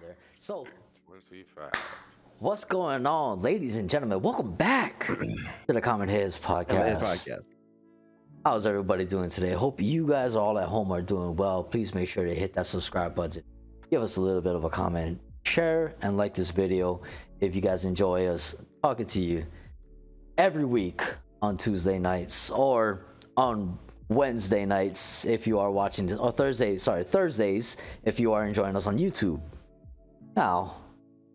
there. So, 1C5. what's going on, ladies and gentlemen? Welcome back to the CommonHeads podcast. How's everybody doing today? Hope you guys all at home are doing well. Please make sure to hit that subscribe button. Give us a little bit of a comment. Share and like this video if you guys enjoy us talking to you every week on Tuesday nights or on Wednesday nights if you are watching this, or Thursdays if you are enjoying us on YouTube. Now,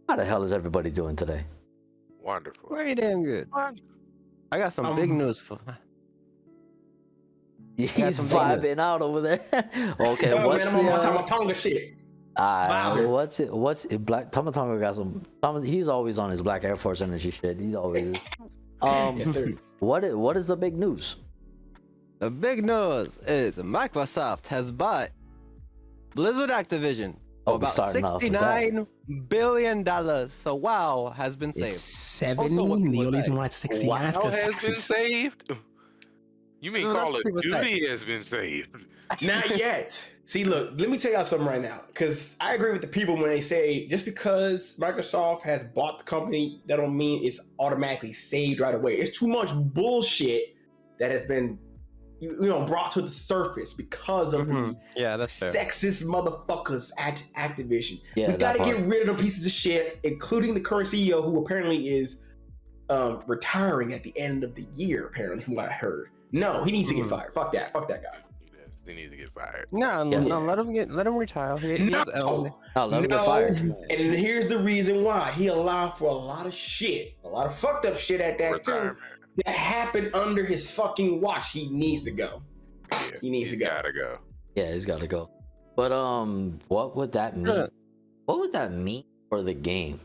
how the hell is everybody doing today? Wonderful. Very damn good. I got some big news for. He's vibing out over there. Okay, Yo, what's man, the I'm on Tonga shit. what's it? What's it? Black Tonga got some. He's always on his Black Air Force Energy shit. He's always. Yes, sir. What is the big news? The big news is Microsoft has bought Blizzard Activision for about $69 billion. So WoW has been saved. It's 70. Also, what people The only say. reason why it's 60 WoW is because has been taxes. saved? You mean No, that's Call what of people say. Duty has been saved? Not yet. See, look, let me tell y'all something right now. Because I agree with the people when they say just because Microsoft has bought the company, that don't mean it's automatically saved right away. It's too much bullshit that has been, brought to the surface because of the Yeah, that's fair. sexist motherfuckers at Activision. Yeah, We got to that get part. rid of them pieces of shit, including the current CEO, who apparently is retiring at the end of the year, apparently, from what I heard. No, he needs to get fired. Fuck that. Fuck that guy. He needs to get fired. No, Yeah. no, let him retire. He's No. Oh, let him get fired. And here's the reason why. He allowed for a lot of shit, a lot of fucked up shit at that too, Retirement. that happened under his fucking watch. He needs to go. Yeah, He needs to he's go. gotta go. Yeah, he's got to go. But what would that mean? Yeah. What would that mean for the game?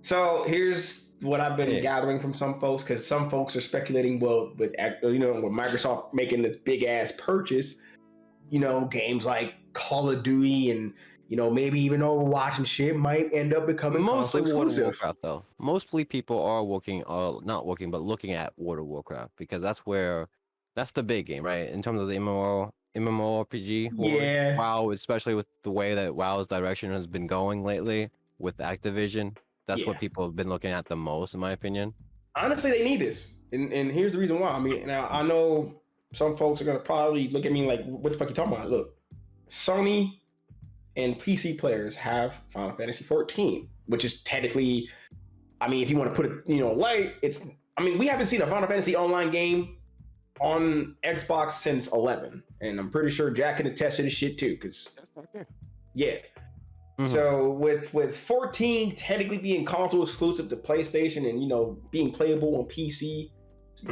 So here's what I've been gathering from some folks, because some folks are speculating, well, with Microsoft making this big ass purchase, games like Call of Duty and maybe even Overwatch and shit might end up becoming mostly console World of exclusive. Warcraft though. Mostly people are not working, but looking at World of Warcraft because that's the big game, right? In terms of the MMORPG. Yeah. WoW, especially with the way that WoW's direction has been going lately with Activision. That's what Yeah. people have been looking at the most, in my opinion. Honestly, they need this, and here's the reason why. I mean, now I know some folks are gonna probably look at me like, "What the fuck you talking about?" Look, Sony and PC players have Final Fantasy 14, which is technically, I mean, if you want to put it, light, it's. I mean, we haven't seen a Final Fantasy online game on Xbox since 11, and I'm pretty sure Jack can attest to this shit too, because yeah. So with 14 technically being console exclusive to PlayStation and being playable on PC,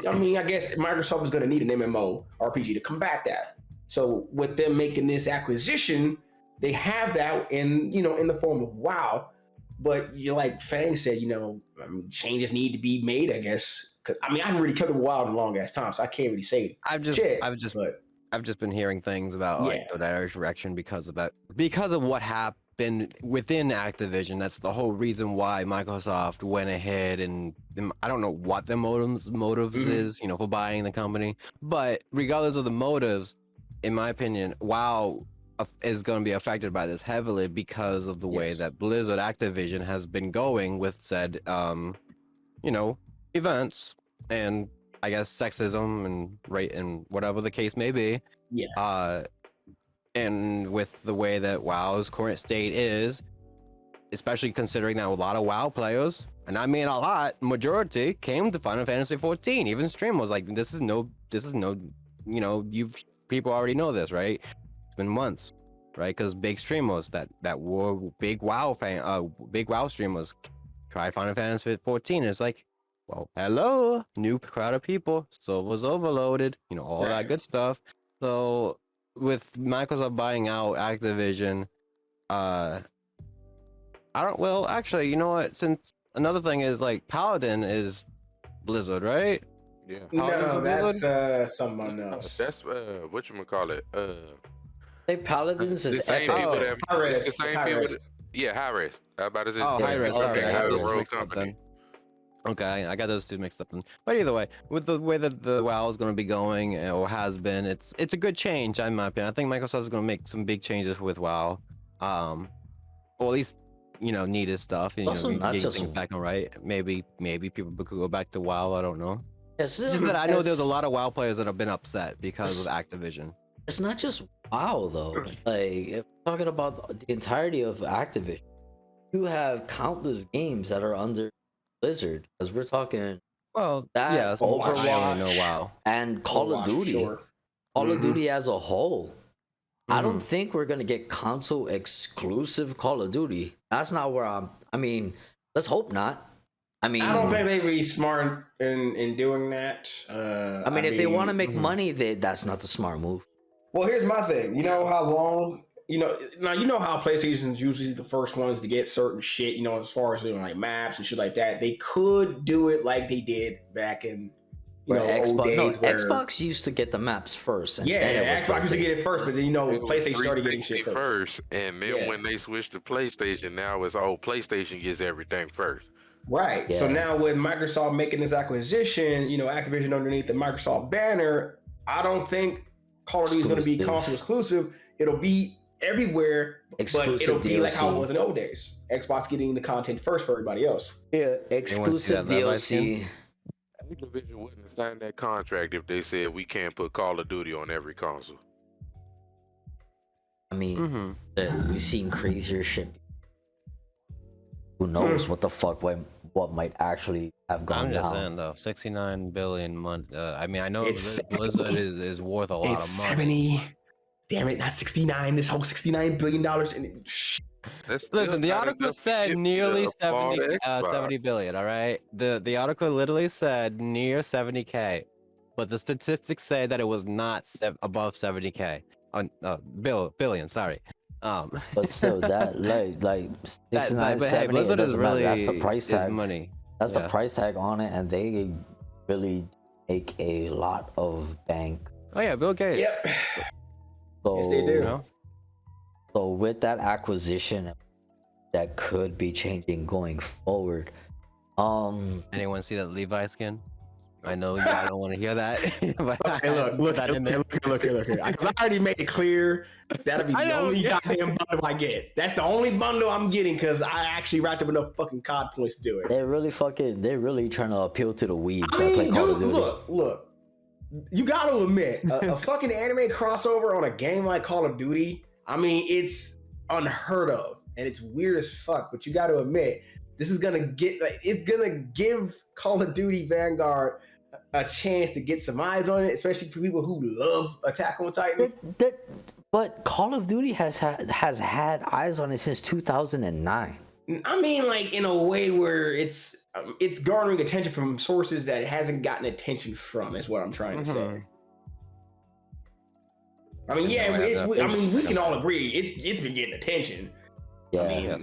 I mean, I guess Microsoft is going to need an MMO RPG to combat that. So with them making this acquisition, they have that in the form of WoW. But like Fang said, changes need to be made, I guess. Because I haven't really covered WoW in a long ass time, so I can't really say I've just been hearing things about like the direction because of what happened within Activision. That's the whole reason why Microsoft went ahead and I don't know what the motives is, for buying the company. But regardless of the motives, in my opinion, WoW is going to be affected by this heavily because of the way that Blizzard Activision has been going with said, events and I guess sexism and whatever the case may be. Yeah. And with the way that WoW's current state is, especially considering that a lot of WoW players, and I mean a lot, majority came to Final Fantasy 14. Even streamers like this is no, people already know this, right? It's been months, right? Because big streamers that were big WoW streamers tried Final Fantasy 14. And it's like, well, hello, new crowd of people, servers overloaded, all that good stuff. So with Microsoft buying out Activision, actually, you know what? Since another thing is like Paladin is Blizzard, right? Yeah. No, that's someone else. That's whatchamacallit. Hey, Paladins The is same Epic. people that Hi-Res. the same It's people Hi-Res. that- yeah, Hi-Res. I about to say Oh, Hi-Res. Yeah, Sorry, okay, I got Hi-Res. those Rogue mixed up company. then. Okay, I got those two mixed up then. But either way, with the way that the WoW is going to be going or has been, it's a good change in my opinion. I think Microsoft is going to make some big changes with WoW, or at least needed stuff and Also not getting just things back on right. Maybe people could go back to WoW. I don't know. It's just that I know there's a lot of WoW players that have been upset because of Activision. It's not just WoW though. Like if we're talking about the entirety of Activision, you have countless games that are under Blizzard, because we're talking. Well, that yes, Overwatch, I only know WoW and Call of Duty. Sure. Call of Duty as a whole. I don't think we're gonna get console exclusive Call of Duty. That's not where I mean, let's hope not. I don't think they'd be smart in doing that. I mean, if they want to make money, that's not the smart move. Well, here's my thing. You know how long? Now you know how PlayStation's usually the first ones to get certain shit. As far as like maps and shit like that. They could do it like they did back in Xbox. old days. Where Xbox used to get the maps first. And Xbox used to get it first, but then PlayStation started getting shit first. And then when they switched to PlayStation, now it's PlayStation gets everything first. Right. Yeah. So now with Microsoft making this acquisition, Activision underneath the Microsoft banner, I don't think Call of Duty is going to be console exclusive. It'll be everywhere, exclusive, but it'll be DLC. Like how it was in the old days. Xbox getting the content first for everybody else. Yeah, exclusive DLC. Activision wouldn't have signed that contract if they said we can't put Call of Duty on every console. I mean, we've seen crazier shit. Who knows what the fuck what might actually have gone down. I'm just saying though, 69 billion money. I mean, I know Blizzard is worth a lot of money. It's 70. Damn it, not 69. This whole $69 billion. Listen, the article said nearly 70 billion. All right, the article literally said near 70K, but the statistics say that it was not above 70K. Billion. Sorry. But still, that like 69, 70, Blizzard is really that's the price tag. Money. That's the price tag on it, and they really make a lot of bank. Oh yeah, Bill Gates. Yep. So, yes, they do. So with that acquisition, that could be changing going forward. Anyone see that Levi skin? I know you don't want to hear that, but okay, look here. Because I already made it clear that'll be the only goddamn bundle I get. That's the only bundle I'm getting because I actually racked up enough fucking COD points to do it. They're really trying to appeal to the weebs that play Call of Duty. Look. You gotta admit, a fucking anime crossover on a game like Call of Duty, I mean, it's unheard of and it's weird as fuck. But you gotta admit, this is gonna it's gonna give Call of Duty Vanguard a chance to get some eyes on it, especially for people who love Attack on Titan. But Call of Duty has had eyes on it since 2009. I mean, like in a way where it's garnering attention from sources that it hasn't gotten attention from. Is what I'm trying to say. I mean, we can all agree it's been getting attention. Yeah,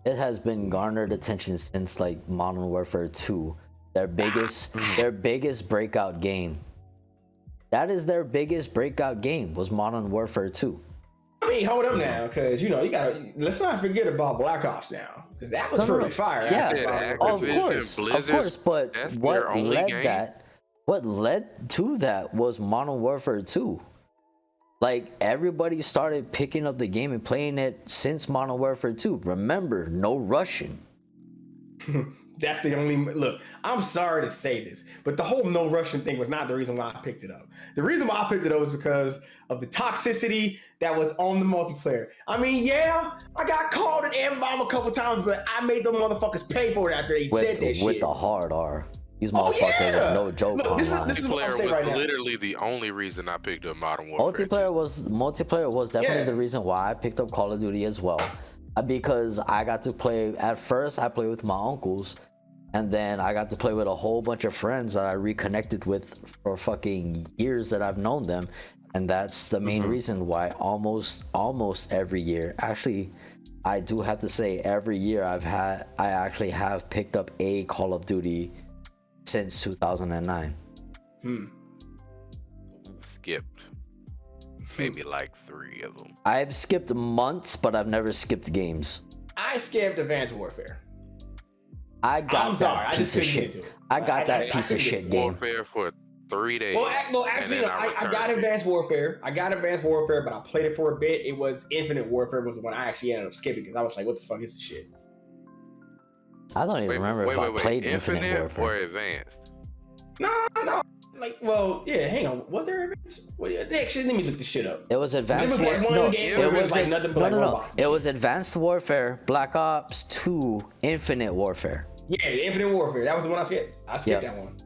it has been garnered attention since like Modern Warfare 2. Their biggest breakout game. That is their biggest breakout game was Modern Warfare 2. I mean, hold up now, because let's not forget about Black Ops now, because that was pretty fire. Yeah, of course. But what led to that was Modern Warfare 2. Like everybody started picking up the game and playing it since Modern Warfare 2. Remember, no Russian. That's the only look. I'm sorry to say this, but the whole no Russian thing was not the reason why I picked it up. The reason why I picked it up was because of the toxicity that was on the multiplayer. I mean, I got called an M-bomb a couple times, but I made them motherfuckers pay for it after they said that shit. With the hard R. These motherfuckers are no joke. Look, this is what I'm saying right now. Literally the only reason I picked up Modern Warfare. Multiplayer was definitely the reason why I picked up Call of Duty as well. Because I got to play, at first I played with my uncles, and then I got to play with a whole bunch of friends that I reconnected with for fucking years that I've known them. And that's the main reason why almost every year, actually, I do have to say every year I actually have picked up a Call of Duty since 2009. Skipped maybe like 3 of them. I've skipped months, but I've never skipped games. I skipped Advanced Warfare. I got that piece of shit. I got that piece of shit game. Warfare for 3 days. Well, actually, I got Advanced Warfare. But I played it for a bit. It was Infinite Warfare was the one I actually ended up skipping because I was like, what the fuck is this shit? I don't even remember if I played Infinite Warfare or Advanced. No. Like, well, yeah. Hang on. Was there Advanced? Well, yeah, actually, let me look this shit up. It was Advanced Warfare. It was Advanced Warfare, Black Ops 2, Infinite Warfare. Yeah, Infinite Warfare. That was the one I skipped. I skipped that one.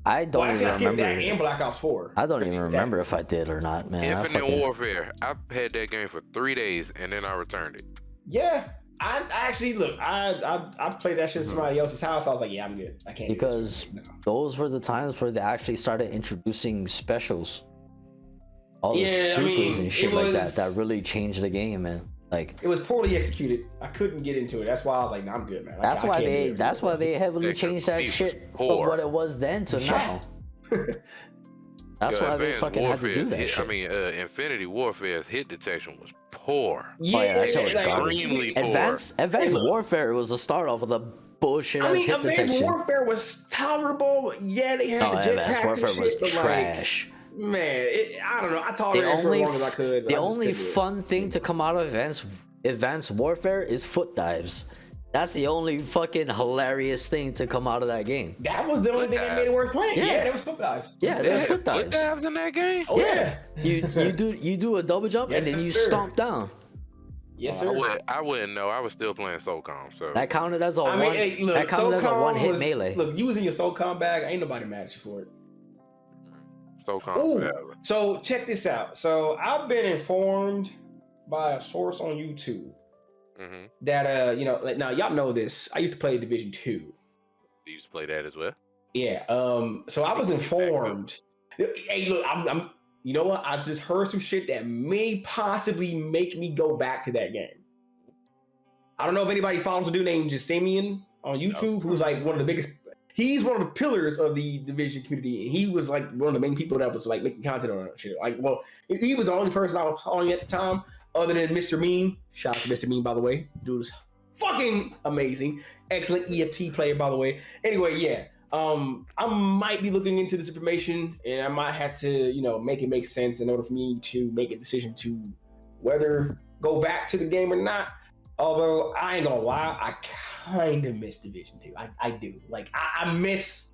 I don't even remember. That and Black Ops 4. I don't even remember if I did or not, man. Infinite Warfare. I had that game for 3 days and then I returned it. Yeah. I actually look. I played that shit at somebody else's house. I was like, yeah, I'm good. I can't. Because those were the times where they actually started introducing specials, all the supers and shit like that. That really changed the game, man. Like it was poorly executed. I couldn't get into it. That's why I was like, nah, I'm good, man. That's why they heavily changed that shit from what it was then to now. That's why they fucking had to do that shit. I mean, Infinity Warfare's hit detection was poor. Yeah, that shit was extremely poor. Advanced Warfare was the start off of the bullshit. I mean, Advanced Warfare was tolerable. Yeah, they had the jetpacks and shit, was trash. Like, man, I don't know. I tolerated it for as long as I could. The only fun thing to come out of Advanced Warfare is foot dives. That's the only fucking hilarious thing to come out of that game. That was the only thing that made it worth playing. Yeah, there was foot dives. Yeah, there was foot dives. Foot dives in that game? Oh yeah. You do a double jump and then you stomp down. Yes, sir. I wouldn't know. I was still playing SOCOM, so that counted as a one hit melee. Look, using your SOCOM bag, ain't nobody mad at you for it. SOCOM. So check this out. So I've been informed by a source on YouTube. That like now y'all know this. I used to play Division 2. You used to play that as well? Yeah. So I was informed. Hey, look, I'm you know what? I just heard some shit that may possibly make me go back to that game. I don't know if anybody follows a dude named Jasimian on YouTube, who's like one of the biggest. He's one of the pillars of the Division community, and he was like one of the main people that was like making content on that shit. Like, well, he was the only person I was following at the time. Other than Mr. Meme, shout out to Mr. Meme, by the way. Dude is fucking amazing. Excellent EFT player, by the way. Anyway, yeah. I might be looking into this information, and I might have to, make it make sense in order for me to make a decision to whether go back to the game or not. Although, I ain't gonna lie, I kind of miss Division 2. I do. Like, I miss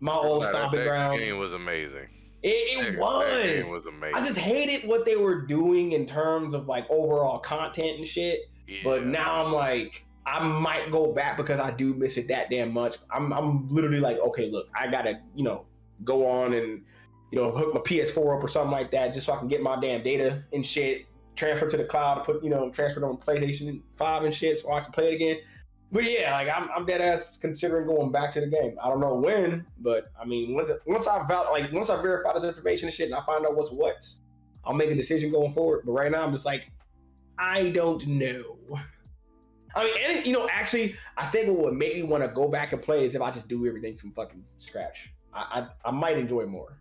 my old stomping grounds. That game was amazing. It was. That game was amazing. I just hated what they were doing in terms of like overall content and shit. Yeah. But now I'm like, I might go back because I do miss it that damn much. I'm literally like, okay, look, I gotta, go on and, hook my PS4 up or something like that just so I can get my damn data and shit, transfer to the cloud, transfer it on PlayStation 5 and shit so I can play it again. But yeah, like I'm dead ass considering going back to the game. I don't know when, but I mean, once I verify this information and shit, and I find out what's what, I'll make a decision going forward. But right now, I'm just like, I don't know. I mean, and actually, I think what would make me want to go back and play is if I just do everything from fucking scratch. I might enjoy it more,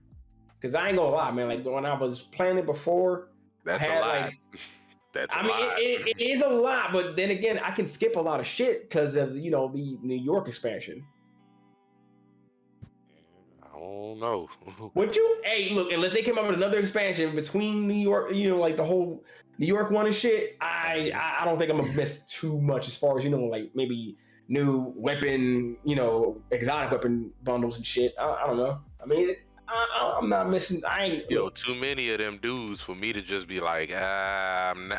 because I ain't gonna lie, man. Like when I was playing it before, that's a lot. It is a lot, but then again, I can skip a lot of shit because of the New York expansion. I don't know. Would you? Hey, look, unless they came up with another expansion between New York, like the whole New York one and shit, I don't think I'm gonna miss too much as far as like maybe new weapon, exotic weapon bundles and shit. I don't know. I mean. I'm not missing. Too many of them dudes for me to just be like, I'm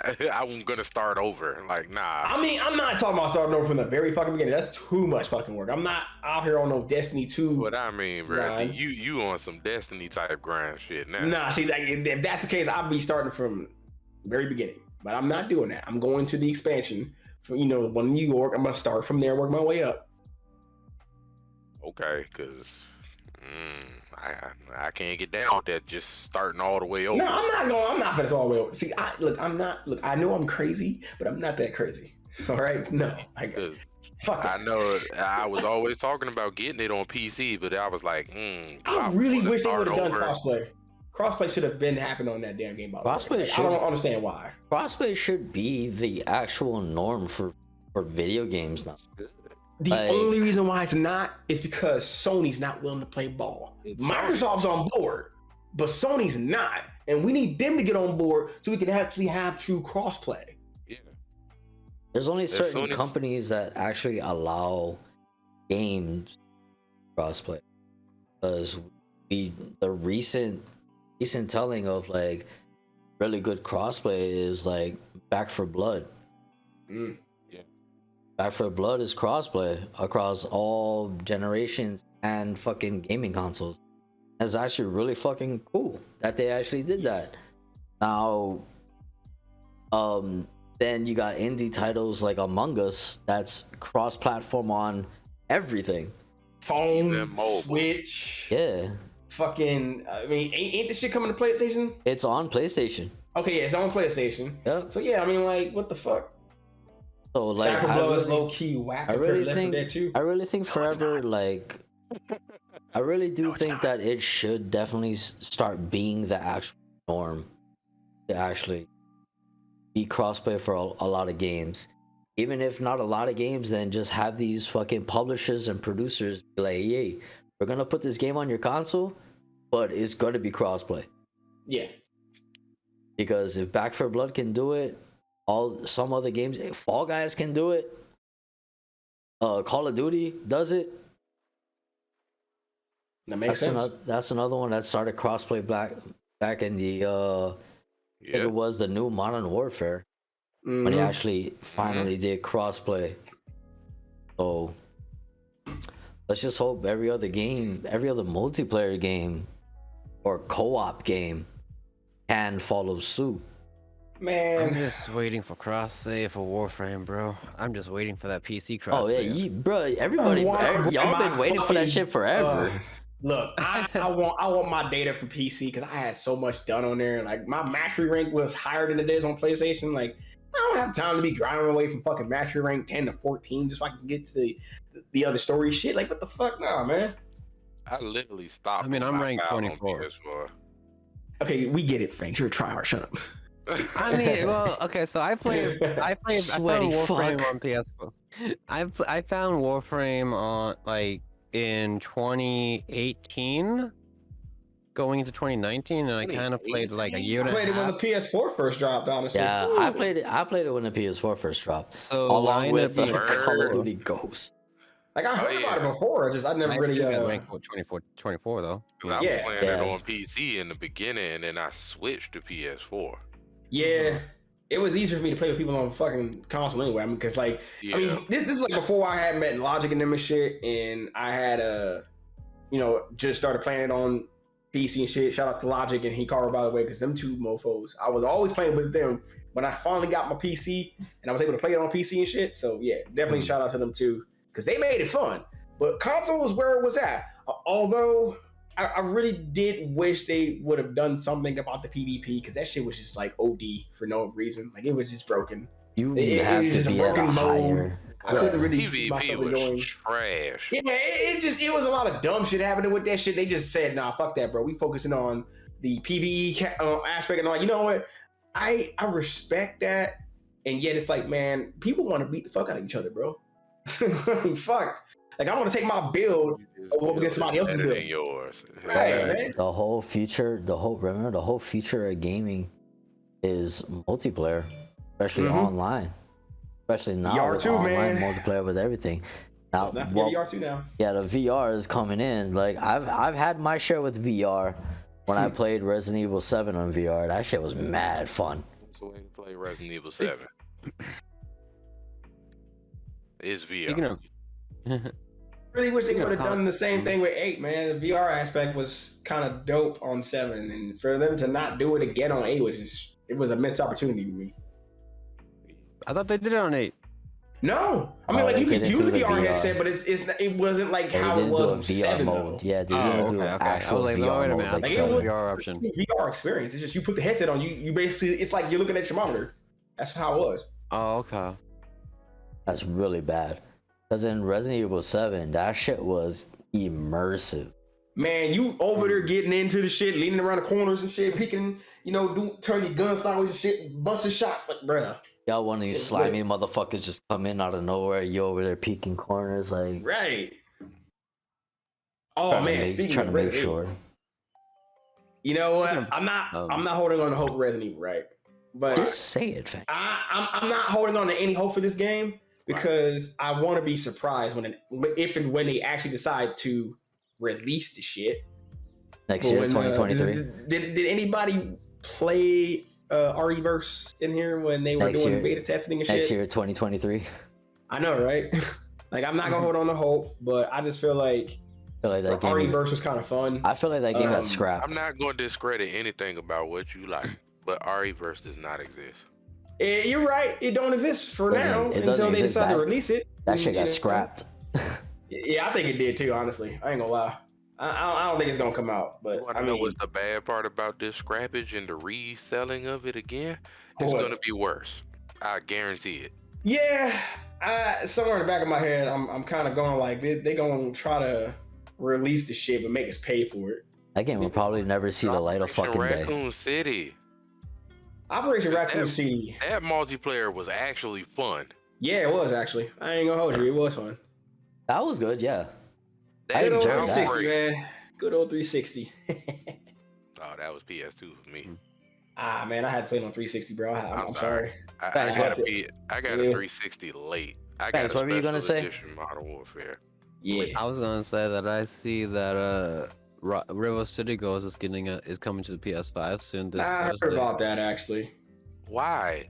gonna start over. Like, nah. I mean, I'm not talking about starting over from the very fucking beginning. That's too much fucking work. I'm not out here on no Destiny 2. What I mean, bro, you on some Destiny type grind shit now. Nah, see, like, if that's the case, I'll be starting from the very beginning. But I'm not doing that. I'm going to the expansion for one in New York. I'm gonna start from there, work my way up. Okay, because. I can't get down with that just starting all the way over. No, I'm not gonna go all the way over. See, I know I'm crazy, but I'm not that crazy. All right? No. I know I was always talking about getting it on PC, but I was like, I really wish they would have done crossplay. Crossplay should have been happening on that damn game. I don't understand why. Crossplay should be the actual norm for video games now. The only reason why it's not is because Sony's not willing to play ball. Microsoft's on board, but Sony's not. And we need them to get on board so we can actually have true crossplay. Yeah. There's only certain companies that actually allow games crossplay, because the recent telling of like really good crossplay is like Back 4 Blood. Yeah. Back 4 Blood is crossplay across all generations and fucking gaming consoles. It's actually really fucking cool that they actually did that. Now, then you got indie titles like Among Us that's cross-platform on everything. Phone, Switch. Yeah. Fucking, I mean, ain't this shit coming to PlayStation? It's on PlayStation. Okay, yeah, it's on PlayStation. Yeah. So yeah, I mean, like, what the fuck? So like, Back 4 Blood is low key whack. I really think forever, like, I really do think that it should definitely start being the actual norm to actually be crossplay for a lot of games. Even if not a lot of games, then just have these fucking publishers and producers be like, hey, we're gonna put this game on your console, but it's gonna be crossplay. Yeah. Because if Back 4 Blood can do it, some other games, Fall Guys can do it. Call of Duty does it. That makes sense. That's another one that started crossplay back in the I think it was the new Modern Warfare when he actually finally did crossplay. So let's just hope every other multiplayer game or co-op game can follow suit. Man, I'm just waiting for cross save for Warframe, bro. I'm just waiting for that PC cross save. Oh yeah, bro. Everybody, y'all been waiting for that shit forever. Look, I want my data for PC because I had so much done on there. Like my mastery rank was higher than it is on PlayStation. Like I don't have time to be grinding away from fucking mastery rank 10 to 14 just so I can get to the other story shit. Like what the fuck, nah, man. I literally stopped. I mean, I'm ranked 24. Okay, we get it, Fangs. You're a tryhard. Shut up. I mean, well, okay, so I found Warframe on PS4. I found Warframe on like in 2018, going into 2019, and I kind of played like a year and a half. I played it when the PS4 first dropped, honestly. Yeah, I played it when the PS4 first dropped. So along with Call of Duty Ghost. Like I heard about it before, I never really got ranked 24 though. I was playing it on PC in the beginning, and then I switched to PS4. Yeah, it was easier for me to play with people on fucking console anyway. I mean, because like, I mean, this is like before I had met Logic and them and shit, and I had just started playing it on PC and shit. Shout out to Logic and Hikaru, by the way, because them two mofos, I was always playing with them when I finally got my PC and I was able to play it on PC and shit. So yeah, definitely shout out to them too, because they made it fun. But console was where it was at. Although I really did wish they would have done something about the PvP, because that shit was just like OD for no reason. Like it was just broken. It have to be at a higher. I couldn't really see myself going trash. Yeah, it was a lot of dumb shit happening with that shit. They just said, nah, fuck that, bro. We focusing on the PvE aspect, and all. You know what? I respect that, and yet it's like, man, people want to beat the fuck out of each other, bro. Fuck. Like I want to take my build against somebody else's build. Yours. Right, man. The whole future of gaming is multiplayer, especially online. Especially now VR2, with online man. multiplayer with everything. Now, VR2 now. Yeah, the VR is coming in. Like I've had my share with VR when I played Resident Evil 7 on VR. That shit was mad fun. That's the way to play Resident Evil 7. Is VR. Really wish they would have done the same thing with 8, man. The VR aspect was kind of dope on 7, and for them to not do it again on 8 was a missed opportunity to me. I thought they did it on 8. No, I mean like you could use the VR headset, but it wasn't like how it was on 7 mode. Yeah, they didn't do an actual I was like, VR wait a mode. minute, Like it was a VR option. VR experience. It's just you put the headset on, you basically, it's like you're looking at your monitor. That's how it was. Oh, okay. That's really bad. Because in Resident Evil 7, that shit was immersive. Man, you over there getting into the shit, leaning around the corners and shit, peeking, turn your gun sideways and shit, busting shots, like, bruh. Y'all one of these slimy motherfuckers just come in out of nowhere, you over there peeking corners, like... Right. Oh, man, speaking of Resident Evil. You know what? I'm not holding on to hope Resident Evil, right? But just say it, fam. I'm not holding on to any hope for this game, because I want to be surprised if and when they actually decide to release the shit next year, 2023. Did anybody play REverse in here when they were doing beta testing and shit? Next year, 2023. I know, right? Like, I'm not gonna hold on to hope, but I just feel like that game REverse was kind of fun. I feel like that game got scrapped. I'm not going to discredit anything about what you like, but REverse does not exist. You're right. It don't exist for now until they decide to release it. That shit got scrapped. Yeah, I think it did too. Honestly, I ain't gonna lie. I don't think it's gonna come out. But I know what's the bad part about this scrappage and the reselling of it again? It's gonna be worse. I guarantee it. Yeah, somewhere in the back of my head, I'm kind of going like they gonna try to release the shit but make us pay for it. That game will probably never see the light of fucking day. Raccoon City. Operation Raccoon City. That multiplayer was actually fun. Yeah, it was actually. I ain't gonna hold you. It was fun. That was good, yeah. Good old 360, man. Good old 360. Oh, that was PS2 for me. Man, I had to play it on 360, bro. I'm sorry. I got a 360 late. I got what were you gonna say? Modern Warfare. Yeah. I was gonna say that I see that River City Ghost is coming to the PS5 soon. I heard about that actually. Why?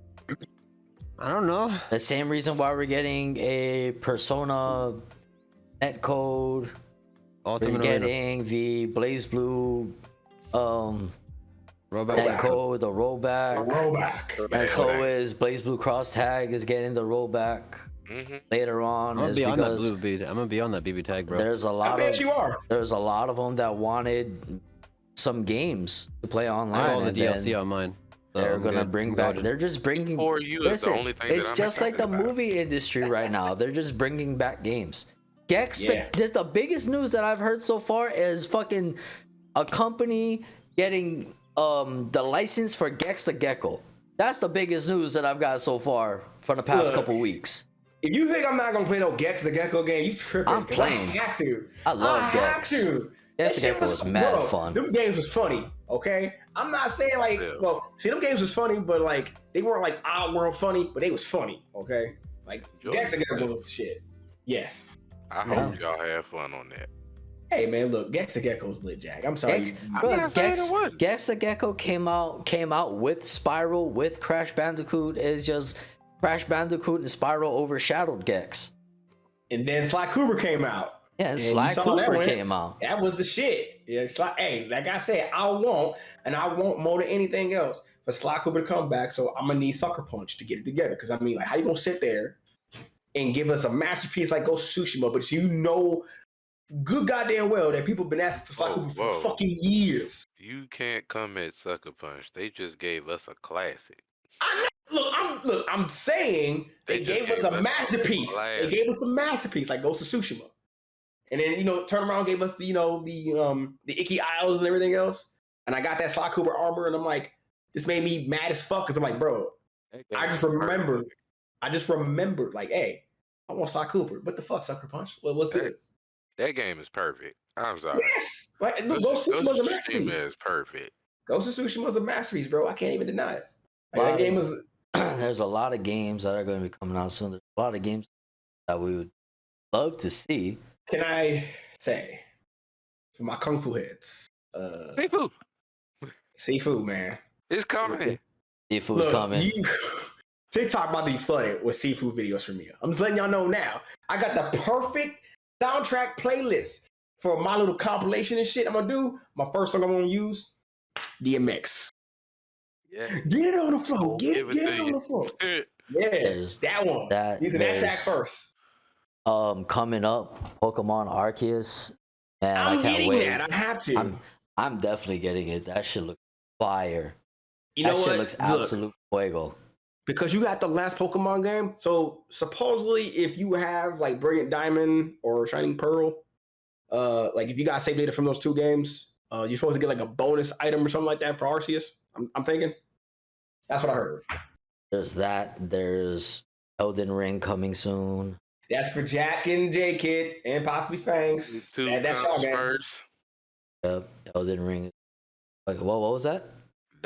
I don't know. The same reason why we're getting a Persona netcode. We're getting the Blaze Blue netcode, the rollback. And so is Blaze Blue Cross Tag is getting the rollback later on. I'm gonna be on that BB tag, bro. There's a lot I bet you are. There's a lot of them that wanted some games to play online. I have all the DLC on mine. They're gonna bring back. They're just bringing. For you, listen, the only thing it's just like the movie industry right now. They're just bringing back games. Gex, the biggest news that I've heard so far is fucking a company getting the license for Gex the Gecko. That's the biggest news that I've got so far for the past couple weeks. If you think I'm not gonna play no Gex the Gecko game, you tripping. I'm playing. I have to. I love Gex. Gex the Gecko was mad fun. Them games was funny. Okay, I'm not saying like, them games was funny, but like they weren't like World funny, but they was funny. Okay, like Gex the Gecko was the shit. Yes. I hope y'all have fun on that. Hey man, look, Gex the Gecko's lit, Jack. I'm sorry. Gex the Gecko came out with Spyro, with Crash Bandicoot. It's just Crash Bandicoot and Spyro overshadowed Gex. And then Sly Cooper came out. Yeah, and Sly Cooper came out. That was the shit. Yeah, hey, like I said, I want more than anything else for Sly Cooper to come back. So I'm gonna need Sucker Punch to get it together. Because I mean, like, how you gonna sit there and give us a masterpiece like Ghost of Tsushima, but you know good goddamn well that people have been asking for Sly Cooper for fucking years. You can't come at Sucker Punch. They just gave us a classic. I'm saying they gave us a masterpiece. They gave us a masterpiece like Ghost of Tsushima. And then, turn around, gave us, the Icky Isles and everything else. And I got that Sly Cooper armor, and I'm like, this made me mad as fuck, because I'm like, bro, I just remembered, like, hey, I want Sly Cooper. What the fuck, Sucker Punch? What's good? That game is perfect. I'm sorry. Yes! Like, Ghost of Tsushima is a masterpiece. is perfect. Ghost of Tsushima is a masterpiece, bro. I can't even deny it. Like, that game was... There's a lot of games that are going to be coming out soon. There's a lot of games that we would love to see. Can I say, for my Kung Fu heads, Seafood, man. It's coming. Seafood's coming. TikTok about to be flooded with seafood videos from me. I'm just letting y'all know now. I got the perfect soundtrack playlist for my little compilation and shit I'm going to do. My first song I'm going to use, DMX. Yeah. Get it on the floor. Get it on the floor. Yeah, that one. Using that track first. Coming up, Pokemon Arceus. Man, I'm I can't getting wait. that. I have to. I'm definitely getting it. That shit looks fire. That shit looks absolute fuego. Because you got the last Pokemon game. So supposedly, if you have like Brilliant Diamond or Shining Pearl, like if you got save data from those two games, you're supposed to get like a bonus item or something like that for Arceus. I'm thinking. That's what I heard. There's that. There's Elden Ring coming soon. That's for Jack and jkidd and possibly Fangs. That's y'all game. First. Yep, Elden Ring. Like, what was that?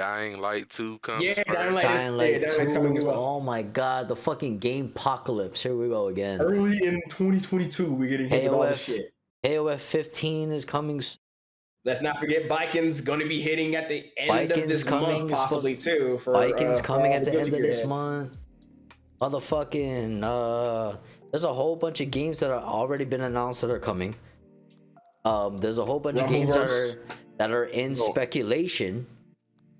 Dying Light 2 comes Yeah, first. Dying Light Dying Light 2. coming as well. Oh my god, the fucking game apocalypse. Here we go again. Early in 2022, we're getting hit with all this shit. KOF 15 is coming. Let's not forget Biken's going to be hitting at the end of this month, possibly too. Biken's coming at the end of this month. Motherfucking, there's a whole bunch of games that are already been announced that are coming. There's a whole bunch of games that are in speculation.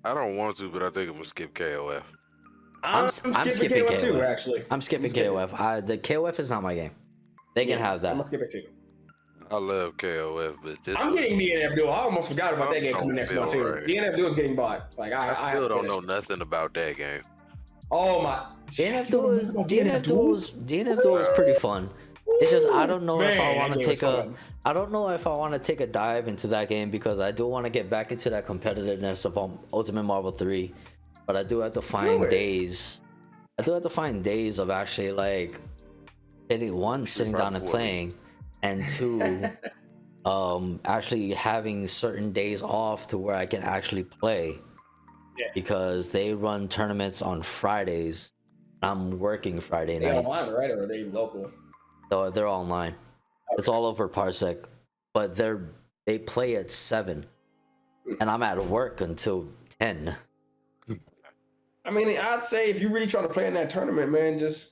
I don't want to, but I think I'm gonna skip KOF. I'm skipping KOF too, actually. I'm skipping KOF. The KOF is not my game. They can have that. I'm gonna skip it too. I love KOF, but I'm getting DNF Duel. I almost forgot about that game coming next month too. Right. DNF Duel is getting bought. Like I still don't know nothing about that game. Oh my! DNF Duel is pretty fun. It's just I don't know if I want to take I don't know if I want to take a dive into that game because I do want to get back into that competitiveness of Ultimate Marvel 3, but I do have to find days. I do have to find days of actually like sitting down and playing, and two, actually having certain days off to where I can actually play. Yeah. Because they run tournaments on Fridays. I'm working Friday nights. They're online, right? Or are they local? So they're online. Okay. It's all over Parsec, but they play at 7, and I'm at work until 10. I mean, I'd say if you're really trying to play in that tournament, man, just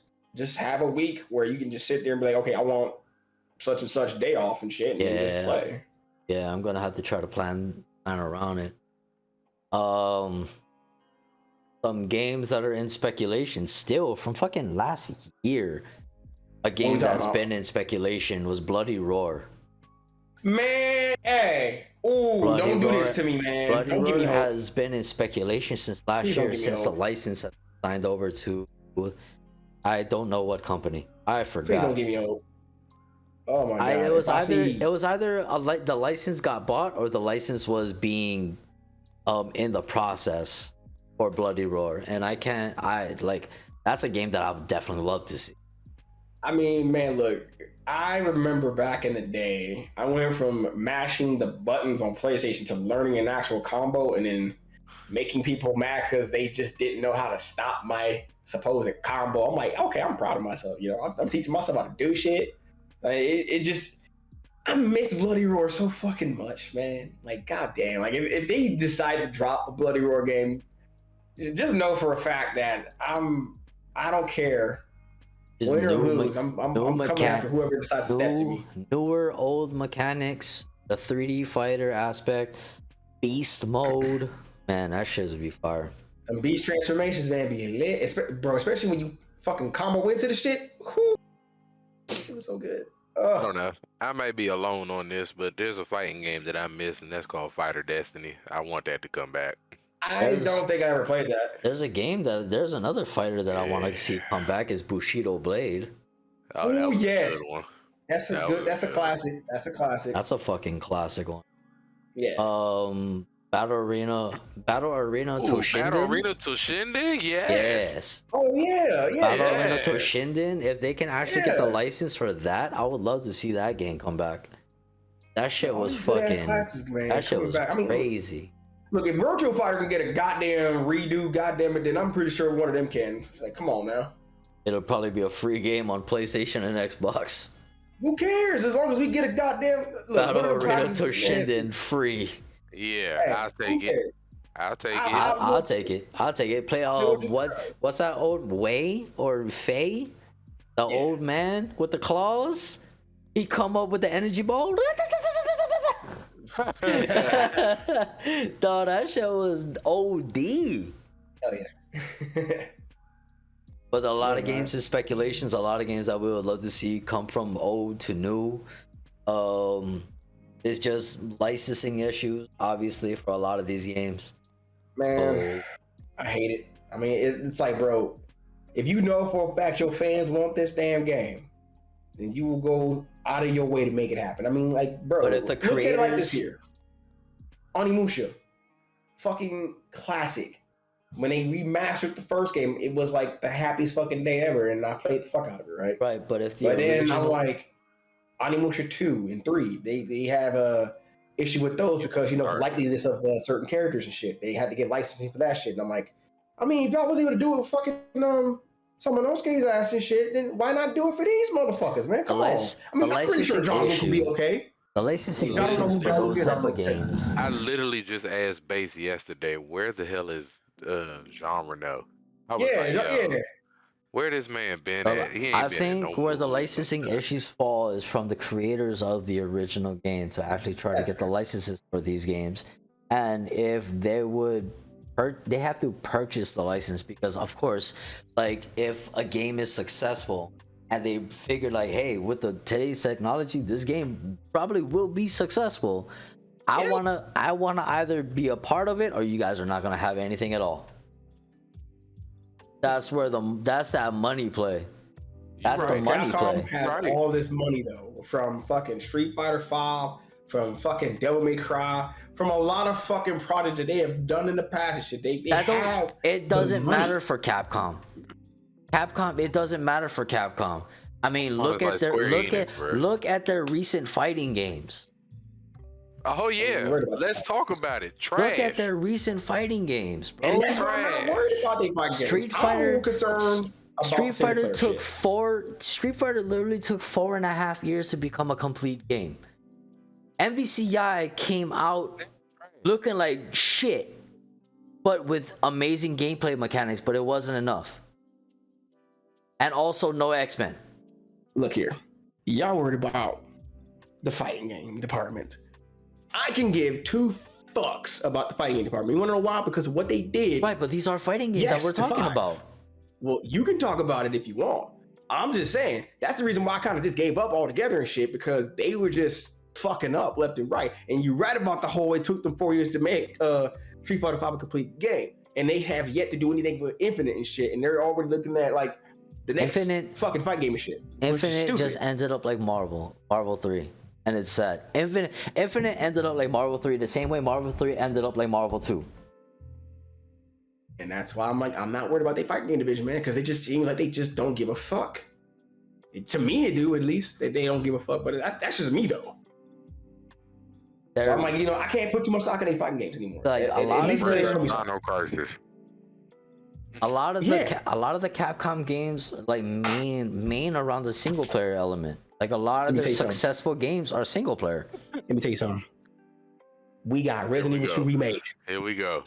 have a week where you can just sit there and be like, okay, I want such and such day off and shit, and just play. Yeah, I'm gonna have to try to plan around it. Some games that are in speculation still from fucking last year. A game that's been in speculation was Bloody Roar. Man, hey. Ooh, don't do this to me, man. Bloody Roar has been in speculation since last year, since the license has signed over to I don't know what company. I forgot. Please don't give me hope. Oh my god. It was either the license got bought or the license was being in the process for Bloody Roar, and that's a game that I would definitely love to see. I mean, man, look, I remember back in the day, I went from mashing the buttons on PlayStation to learning an actual combo and then making people mad because they just didn't know how to stop my supposed combo. I'm like, okay, I'm proud of myself. You know, I'm teaching myself how to do shit. Like, I miss Bloody Roar so fucking much, man. Like, goddamn. Like, if they decide to drop a Bloody Roar game, just know for a fact that I don't care. Just win or lose, I'm coming after whoever decides to step to me. Newer, old mechanics, the 3D fighter aspect, beast mode. Man, that shit would be fire. And beast transformations, man, be lit. Bro, especially when you fucking combo into the shit. Whew. It was so good. I don't know. I might be alone on this, but there's a fighting game that I miss, and that's called Fighter Destiny. I want that to come back. I don't think I ever played that. There's another fighter that I want to see come back is Bushido Blade. Oh yes, that's a classic. That's a classic. That's a fucking classic one. Yeah. Battle Arena Toshinden. Battle Arena Toshinden, yes. Oh yeah. Battle Arena Toshinden. If they can actually get the license for that, I would love to see that game come back. That shit was fucking. That shit was crazy. Look, if Virtual Fighter can get a goddamn redo, goddamn it, then I'm pretty sure one of them can. Like, come on now. It'll probably be a free game on PlayStation and Xbox. Who cares? As long as we get a goddamn Battle Arena Toshinden free. Yeah, hey, I'll take it. I'll take it. Play what's that old Way or Faye? The old man with the claws? He come up with the energy ball. Dog, that show was OD. Hell yeah. But a lot of games and speculations, a lot of games that we would love to see come from old to new. It's just licensing issues, obviously, for a lot of these games. Man, I hate it. I mean, it's like, bro, if you know for a fact your fans want this damn game, then you will go out of your way to make it happen. I mean, like, bro, but if the creators... look at it like this here. Onimusha, fucking classic. When they remastered the first game, it was like the happiest fucking day ever, and I played the fuck out of it, right? Right, but then I'm like, Onimusha 2 and 3, they have issue with those because the likeliness of certain characters and shit. They had to get licensing for that shit, and I'm like, I mean, if y'all was able to do it with fucking someone else's ass and shit, then why not do it for these motherfuckers, man? Come on. I mean, I'm pretty sure John could be okay. The licensing issues for those type of games. I literally just asked Base yesterday, where the hell is Jean Renault? I was like, where this man been at? He ain't I been think where the licensing issues fall is from the creators of the original game to actually try to get the licenses for these games. And if they would, they have to purchase the license because, of course, like if a game is successful and they figure like, hey, with today's technology, this game probably will be successful. I wanna either be a part of it or you guys are not gonna have anything at all. That's that money play. That's the money Capcom play. Had all this money though, from fucking Street Fighter 5, from fucking Devil May Cry, from a lot of fucking projects that they have done in the past and shit. They have. It doesn't matter for Capcom. It doesn't matter for Capcom. I mean, look at their recent fighting games. Oh yeah, let's talk about it. Trash. Look at their recent fighting games, bro. And that's why I'm not worried about their fighting games. Street Fighter literally took 4.5 years to become a complete game. MVCI came out looking like shit, but with amazing gameplay mechanics, but it wasn't enough. And also no X-Men. Look here, y'all worried about the fighting game department. I can give two fucks about the fighting game department. You want to know why? Because of what they did. Right, but these are fighting games that we're talking about. Well, you can talk about it if you want. I'm just saying, that's the reason why I kind of just gave up altogether and shit, because they were just fucking up left and right. And you're right about the whole, it took them 4 years to make Street Fighter 5 a complete game. And they have yet to do anything with Infinite and shit. And they're already looking at like the next fucking fight game and shit. Infinite just ended up like Marvel 3. And it's sad. Infinite ended up like Marvel 3 the same way Marvel 3 ended up like Marvel 2. And that's why I'm like, I'm not worried about their fighting game division, man, because they just seem like they just don't give a fuck. To me, they do, at least. They don't give a fuck, but that's just me, though. So I'm like, I can't put too much stock in their fighting games anymore. Like a lot of the Capcom games like main around the single player element. Like a lot of their successful games are single player. Let me tell you something. We got Resident Evil 2 Remake. Here we go.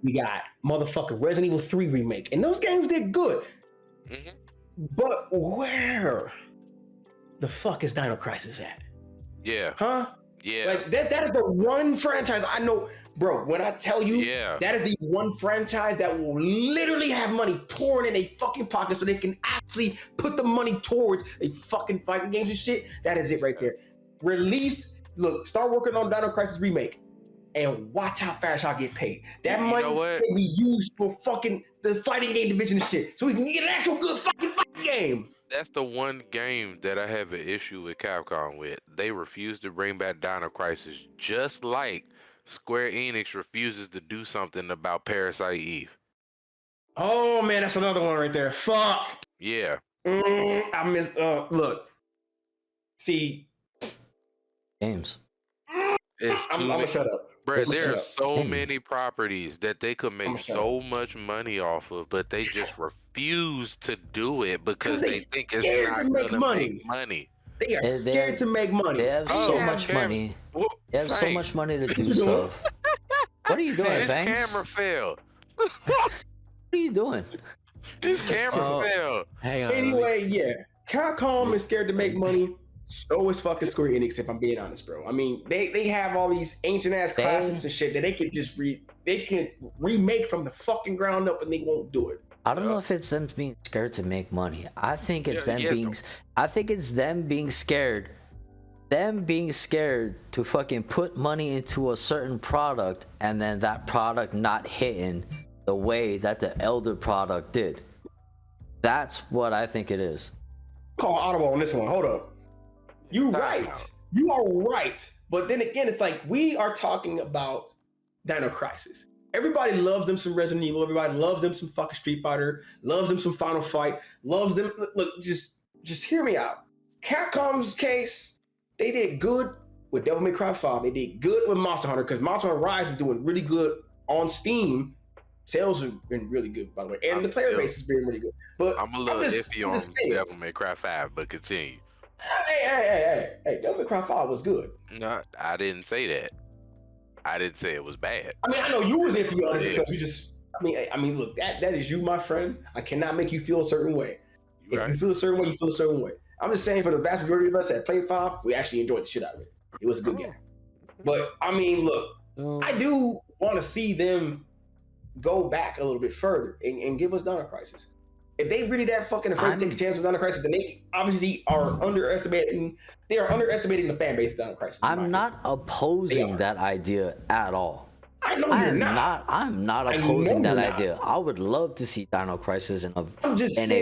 We got motherfucking Resident Evil 3 Remake. And those games did good. Mm-hmm. But where the fuck is Dino Crisis at? Yeah. Huh? Yeah. Like that is the one franchise I know, bro, when I tell you that is the one franchise that will literally have money pouring in a fucking pocket so they can actually put the money towards a fucking fighting games and shit. That is it right there. Start working on Dino Crisis Remake and watch how fast y'all get paid. That money can be used for fucking the fighting game division and shit. So we can get an actual good fucking fighting game. That's the one game that I have an issue with Capcom with. They refuse to bring back Dino Crisis, just like Square Enix refuses to do something about Parasite Eve. Oh man, that's another one right there. Fuck. Yeah. I miss. Look. See. Games. I'm gonna shut up. Bro, there are so many properties that they could make so much money off of, but they just refuse to do it because they think it's not gonna make money. They are scared to make money. They have so much money. They have so much money to do stuff. What are you doing, His Fangs? camera failed. What are you doing? His camera failed. Hang on. Anyway, Capcom is scared to make money. So is fucking Square Enix, if I'm being honest, bro. I mean, they have all these ancient ass classics and shit that they can just remake from the fucking ground up, and they won't do it. I don't know if it's them being scared to make money. I think it's them being scared. Them being scared to fucking put money into a certain product and then that product not hitting the way that the elder product did. That's what I think it is. Call audible on this one. Hold up. You right. You are right. But then again, it's like we are talking about Dino Crisis. Everybody loves them some Resident Evil. Everybody loves them some fucking Street Fighter. Loves them some Final Fight. Loves them. Look, just hear me out. Capcom's case, they did good with Devil May Cry 5. They did good with Monster Hunter because Monster Hunter Rise is doing really good on Steam. Sales have been really good, by the way, and the player base has been really good. But I'm a little iffy on Devil May Cry 5, but continue. Hey, Devil May Cry 5 was good. No, I didn't say that. I didn't say it was bad. I mean, I know you was iffy on it because you just. I mean, look, that is you, my friend. I cannot make you feel a certain way. If you feel a certain way, you feel a certain way. I'm just saying, for the vast majority of us that played 5, we actually enjoyed the shit out of it. It was a good game. But I mean, look, I do want to see them go back a little bit further and give us Dino Crisis. If they really that fucking afraid to take a chance with Dino Crisis, then they obviously are underestimating. They are underestimating the fan base of Dino Crisis. I'm not opposing that idea at all. I know you're not. I'm not opposing that idea. I would love to see Dino Crisis in a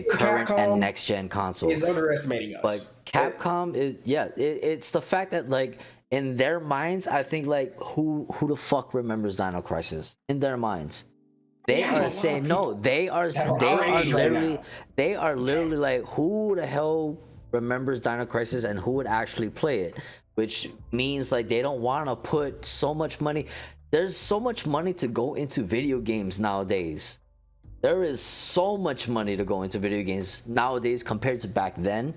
current and next gen console. Is underestimating us. But Capcom is it's the fact that like in their minds, I think like who the fuck remembers Dino Crisis in their minds? They are saying no. They are literally like who the hell remembers Dino Crisis and who would actually play it, which means like they don't want to put so much money. There's so much money to go into video games nowadays. There is so much money to go into video games nowadays compared to back then,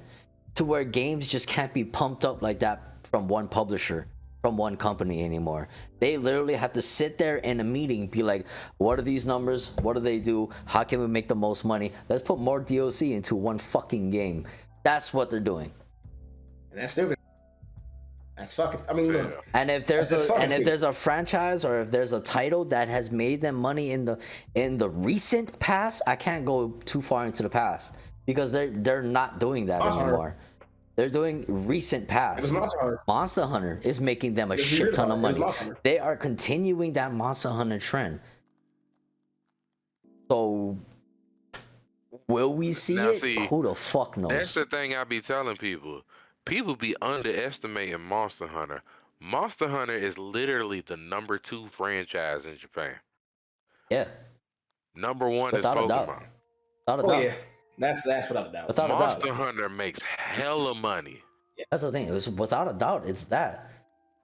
to where games just can't be pumped up like that from one publisher, from one company anymore. They literally have to sit there in a meeting, be like, what are these numbers? What do they do? How can we make the most money? Let's put more DLC into one fucking game. That's what they're doing. And that's stupid. That's fucking. I mean, look. And if there's a franchise or if there's a title that has made them money in the recent past, I can't go too far into the past because they're not doing that anymore. They're doing recent past. Monster Hunter is making them a shit ton of money. They are continuing that Monster Hunter trend. So will we see it? Who the fuck knows? That's the thing I be telling people. People be underestimating Monster Hunter. Monster Hunter is literally the number 2 franchise in Japan. Yeah. Number 1 is Pokemon. Yeah, that's without a doubt. Monster Hunter makes hella money. Yeah. That's the thing. It was without a doubt. It's that.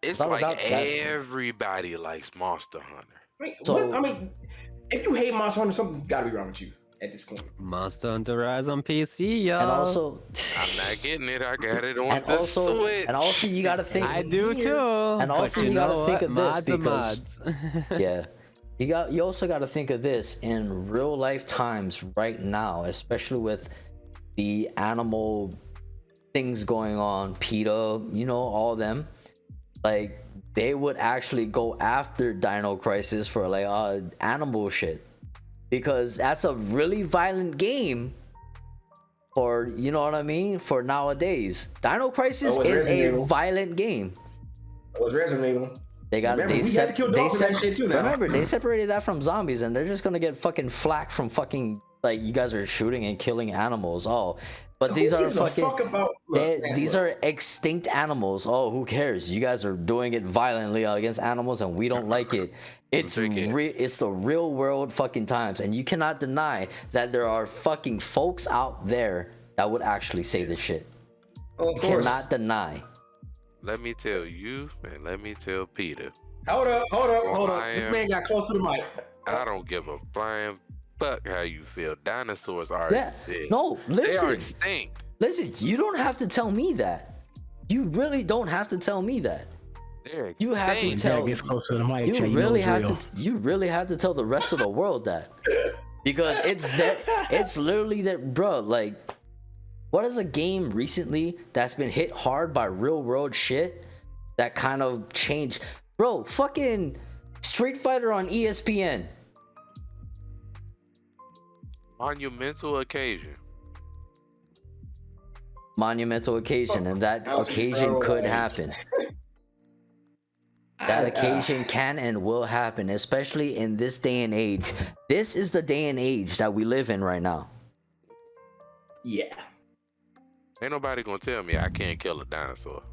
It's without like everybody likes Monster Hunter. I mean, if you hate Monster Hunter, something's got to be wrong with you. At this point, Monster Hunter Rise on PC, y'all. And also, I'm not getting it. I got it on the Switch. And also, you gotta think. I do too. And also, you gotta think of this because, yeah, you also gotta think of this in real life times right now, especially with the animal things going on, PETA, all them. Like they would actually go after Dino Crisis for like animal shit. Because that's a really violent game for, you know what I mean? For nowadays. Dino Crisis is a violent game. It was Resident Evil. Remember, they separated that from zombies and they're just going to get fucking flack from fucking, like, you guys are shooting and killing animals. Oh, but these are these are extinct animals. Oh, who cares? You guys are doing it violently against animals and we don't like it. It's the real world fucking times, and you cannot deny that there are fucking folks out there that would actually say this shit. Of course. Cannot deny. Let me tell you, and let me tell Peter. Hold up. This man got close to the mic. I don't give a flying fuck how you feel. Dinosaurs are exist. No, listen. They are extinct. Listen, you don't have to tell me that. You really don't have to tell me that. You have to tell. To the mic, you really have to tell the rest of the world that, because it's literally that, bro. Like, what is a game recently that's been hit hard by real world shit that kind of changed, bro? Fucking Street Fighter on ESPN. Monumental occasion, and that occasion could happen. That occasion can and will happen, especially in this day and age. This is the day and age that we live in right now. Yeah. Ain't nobody gonna tell me I can't kill a dinosaur.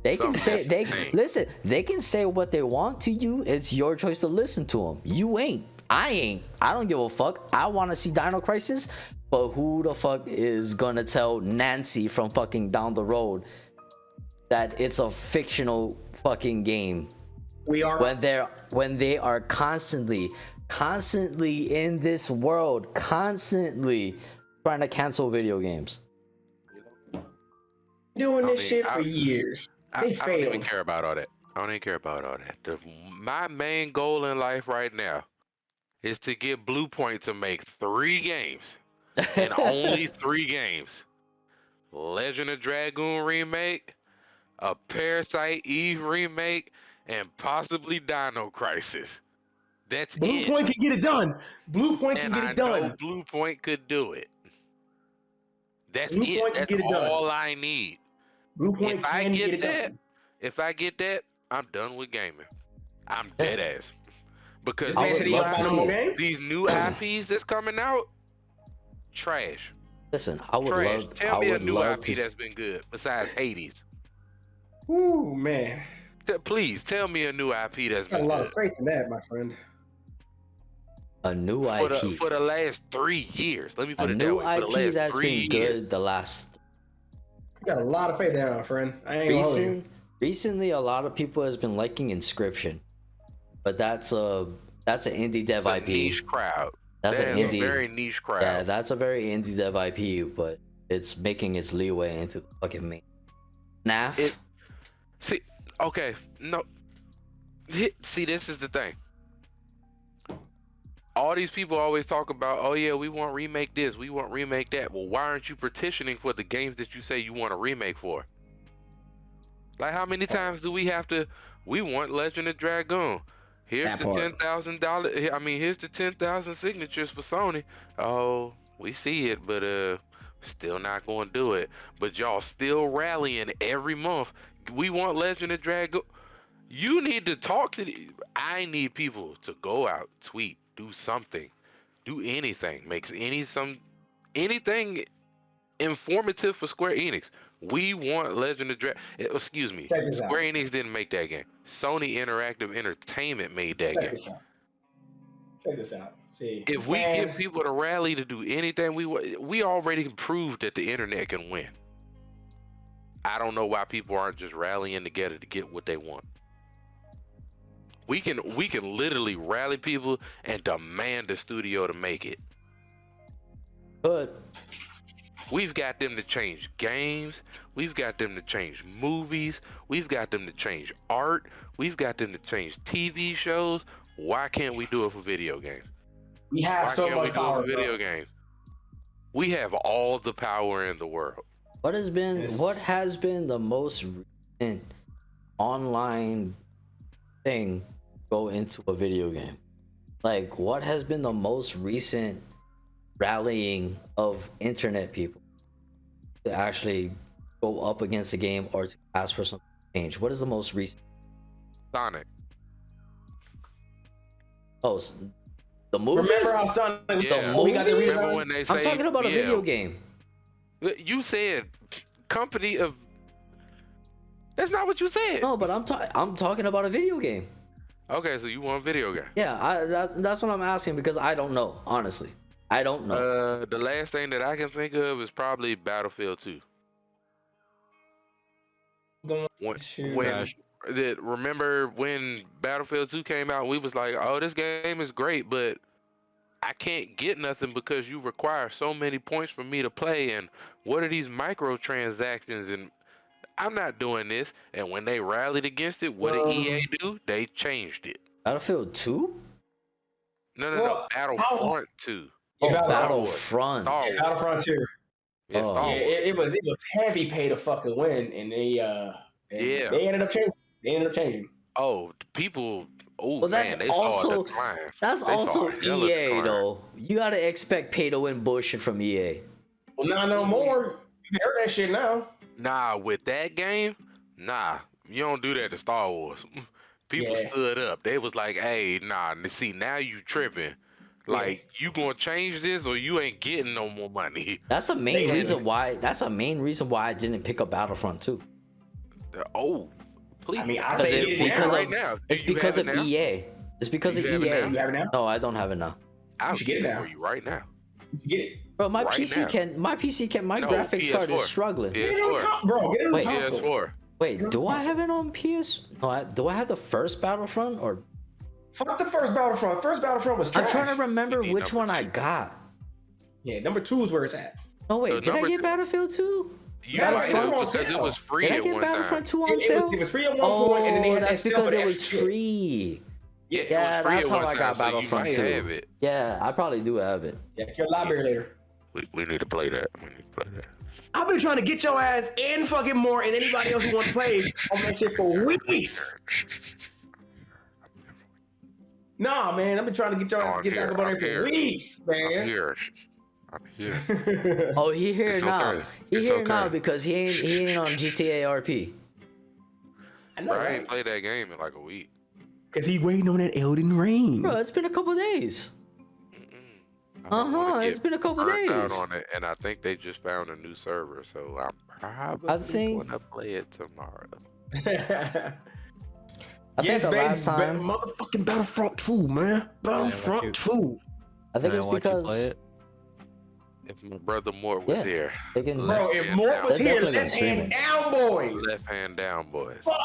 They can say they can say what they want to you. It's your choice to listen to them. You ain't. I ain't. I don't give a fuck. I want to see Dino Crisis, but who the fuck is gonna tell Nancy from fucking down the road that it's a fictional fucking game. We are when they are constantly in this world, constantly trying to cancel video games. Doing this shit for years. They failed. I don't even care about all that. I don't even care about all that. My main goal in life right now is to get Blue Point to make 3 games. And only 3 games. Legend of Dragoon remake, a Parasite Eve remake, and possibly Dino Crisis. That's it. Blue Point can get it done. Blue Point can get it done. I know Blue Point could do it. That's Blue it. Point can That's get it done. all I need. Blue Point can get it done. If I get that, I'm done with gaming. I'm dead ass. Because these new IPs that's coming out, trash. Listen, I would love. Tell me a new IP that's been good besides Hades. Ooh, man. Please tell me a new IP that's been good. Got a lot of faith in that, my friend. A new IP for the last 3 years. Let me put it that way. A new IP that's been good the last. You got a lot of faith there, my friend. I ain't Recently, a lot of people has been liking Inscription, but that's an indie dev IP. Niche crowd. That's a very niche crowd. Yeah, that's a very indie dev IP, but it's making its leeway into the fucking main. NAF. See, this is the thing. All these people always talk about, oh yeah, we want remake this, we want remake that. Well, why aren't you petitioning for the games that you say you want a remake for? Like, how many times do we have to? We want Legend of Dragoon. Here's the $10,000. I mean, here's the 10,000 signatures for Sony. Oh, we see it, but still not going to do it. But y'all still rallying every month. We want Legend of Dragoon. You need to talk to. I need people to go out, tweet, do something, do anything, anything informative for Square Enix. We want Legend of Dragoon. Excuse me. Square Enix didn't make that game. Sony Interactive Entertainment made that game. Check this out. See, if we get people to rally to do anything, we already proved that the internet can win. I don't know why people aren't just rallying together to get what they want. We can literally rally people and demand the studio to make it. But we've got them to change games. We've got them to change movies. We've got them to change art. We've got them to change TV shows. Why can't we do it for video games? We have so much power. Video games. We have all the power in the world. What has been the most recent online thing go into a video game? Like, what has been the most recent rallying of internet people to actually go up against a game or to ask for some change? What is the most recent? Sonic. Oh, the movie? Remember how Sonic the movie got the reason? I'm talking about a video game. You said company of. That's not what you said. No, but I'm talking about a video game. Okay, so you want a video game? Yeah, that's what I'm asking because I don't know, honestly. I don't know. The last thing that I can think of is probably Battlefield 2. Remember when Battlefield 2 came out, we was like, oh, this game is great, but I can't get nothing because you require so many points for me to play, and what are these microtransactions, and I'm not doing this. And when they rallied against it, what did EA do? They changed it. Battlefield 2? No. Battlefront 2. Oh, Battlefront. Battlefront 2. Yeah, it was heavy pay to fucking win, and they ended up changing. Oh, people. Oh, well, man, they saw a decline. That's also EA though. You gotta expect pay to win bullshit from EA. Well, not no more. You heard that shit now. Nah, with that game, you don't do that to Star Wars. People stood up. They was like, hey, see, now you tripping. Like, you gonna change this or you ain't getting no more money. That's the main reason why. That's the main reason why I didn't pick up Battlefront 2. Oh, please. I mean, I say it because right now. It's because of EA. It's because of EA. You have it now? No, I don't have it now. I'll get it for you right now. Get it. Bro, my PC can. My graphics card is struggling. PS4. Bro, get it on PS4. Wait, do I have it on PS? No, do I have the first Battlefront or? Fuck the first Battlefront. First Battlefront was trash. I'm trying to remember which one I got. Yeah, number 2 is where it's at. Oh wait, did I get Battlefield 2? Battlefront because it was free did at I get one Battlefront time. 2 on sale? It was free at one point, and then they had that's that sale because for it was extra free. Yeah, That's how I got Battlefront 2. Have it. Yeah, I probably do have it. Yeah, your library later. We need to play that. I've been trying to get your ass and fucking more and anybody else who wants to play on that shit for weeks. Nah, man, I've been trying to get your ass to get back up on there for weeks, man. I'm here. Oh, he here It's now. okay. He here okay. now because he ain't on GTA RP. I know, I right? ain't played that game in like a week. Cause he waiting on that Elden Ring. Bro, it's been a couple days. It's been a couple days. Out on it, and I think they just found a new server, so I'm probably gonna play it tomorrow. I think the last time motherfucking Battlefront 2, man. Battlefront 2. I think it's because if my brother Mort was here. Bro, if Mort was here, left hand down, boys. Left hand down, boys. Fuck.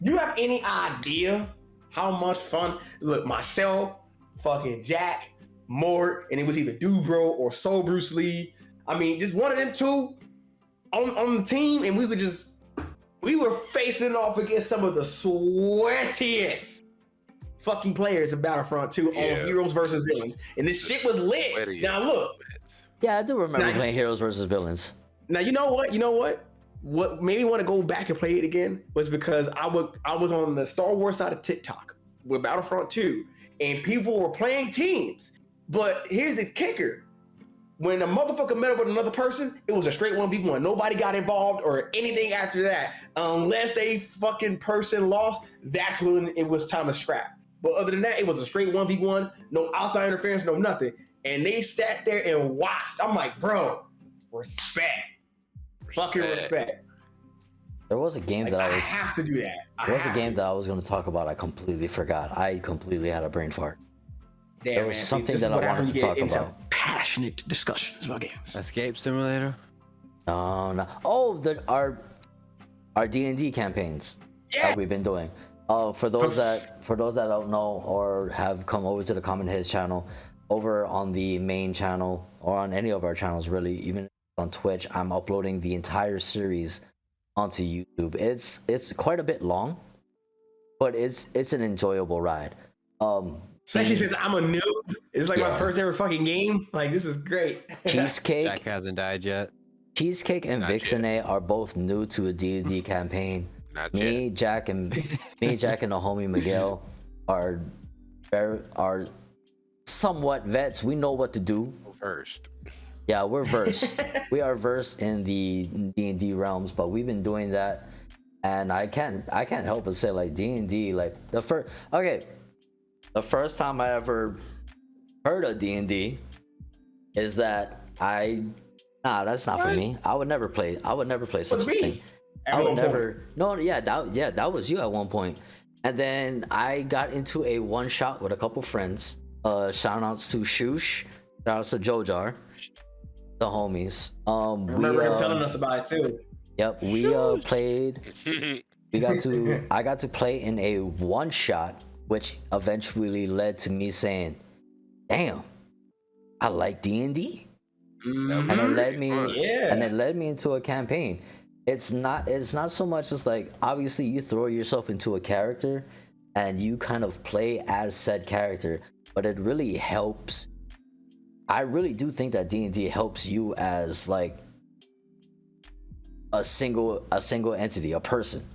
You have any idea how much fun? Look, myself, fucking Jack, Mort, and it was either Dubro or Soul Bruce Lee. I mean, just one of them two on the team, and we were facing off against some of the sweatiest fucking players of Battlefront 2 on Heroes versus Villains. And this shit was lit. Now look. Yeah, I do remember playing Heroes versus Villains. Now you know what? What made me want to go back and play it again was because I was on the Star Wars side of TikTok with Battlefront 2, and people were playing teams. But here's the kicker. When a motherfucker met up with another person, it was a straight 1v1. Nobody got involved or anything after that. Unless they fucking person lost, that's when it was time to scrap. But other than that, it was a straight 1v1, no outside interference, no nothing. And they sat there and watched. I'm like, bro, respect. Fucking respect. There was a game that I have to do that. There was a game that I was going to talk about. I completely forgot. I completely had a brain fart. Damn, there was something that I wanted to talk about. Passionate discussions about games. Escape Simulator? No. Oh, our D&D campaigns that we've been doing. For those that don't know or have come over to the CommonHeads channel, over on the main channel or on any of our channels, really, even on Twitch, I'm uploading the entire series onto YouTube. It's quite a bit long, but it's an enjoyable ride. Especially since I'm a noob. It's like my first ever fucking game. Like, this is great. Cheesecake. Jack hasn't died yet. Cheesecake and Vixene are both new to a D&D campaign. Me, Jack, and the homie Miguel are somewhat vets. We know what to do. Versed. Yeah, we're versed. We are versed in the D&D realms, but we've been doing that, and I can't help but say, like, D&D, like the first time I ever heard of D&D is that that's not for me. I would never play such a thing. I would never. No, that was you at one point. And then I got into a one shot with a couple friends. Shout outs to Shoosh, shout outs to Jojar, the homies. I remember him telling us about it too. Yep, we played. I got to play in a one shot, which eventually led to me saying, "Damn, I like D&D," and it led me into a campaign. It's not so much as like, obviously you throw yourself into a character and you kind of play as said character, but it really helps. I really do think that D&D helps you as like a single entity, a person.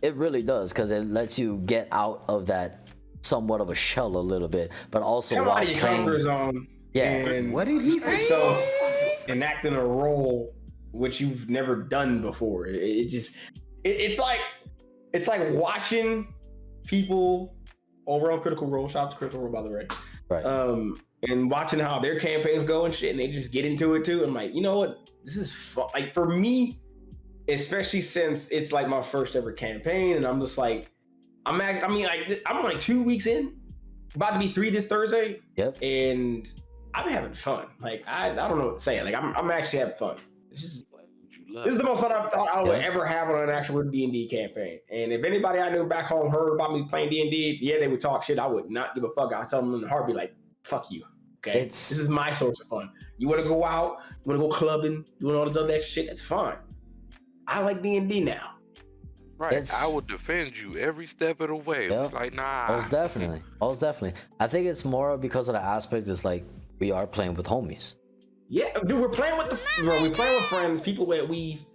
It really does, because it lets you get out of that somewhat of a shell a little bit, but also come while out of your comfort zone. And what did he say? So enacting a role which you've never done before. It's like watching people over on Critical Role. Shout out to Critical Role, by the way. Right. And watching how their campaigns go and shit, and they just get into it too. I'm like, you know what? This is fun. Like, for me, especially since it's like my first ever campaign, and I'm just like, I'm like 2 weeks in, about to be 3 this Thursday. Yep. And I'm having fun. Like, I don't know what to say. Like, I'm actually having fun. This is This is the most fun I thought I would ever have on an actual D&D campaign. And if anybody I knew back home heard about me playing D&D, yeah, they would talk shit. I would not give a fuck. I'd tell them in the heart, be like, fuck you. Okay? This is my source of fun. You want to go out, you want to go clubbing, doing all this other shit, that's fine. I like D&D now. Right. I will defend you every step of the way. Yep. Like, nah. Most definitely. I think it's more because of the aspect is like we are playing with homies. Yeah, dude, we're playing with we're playing with friends, people that we've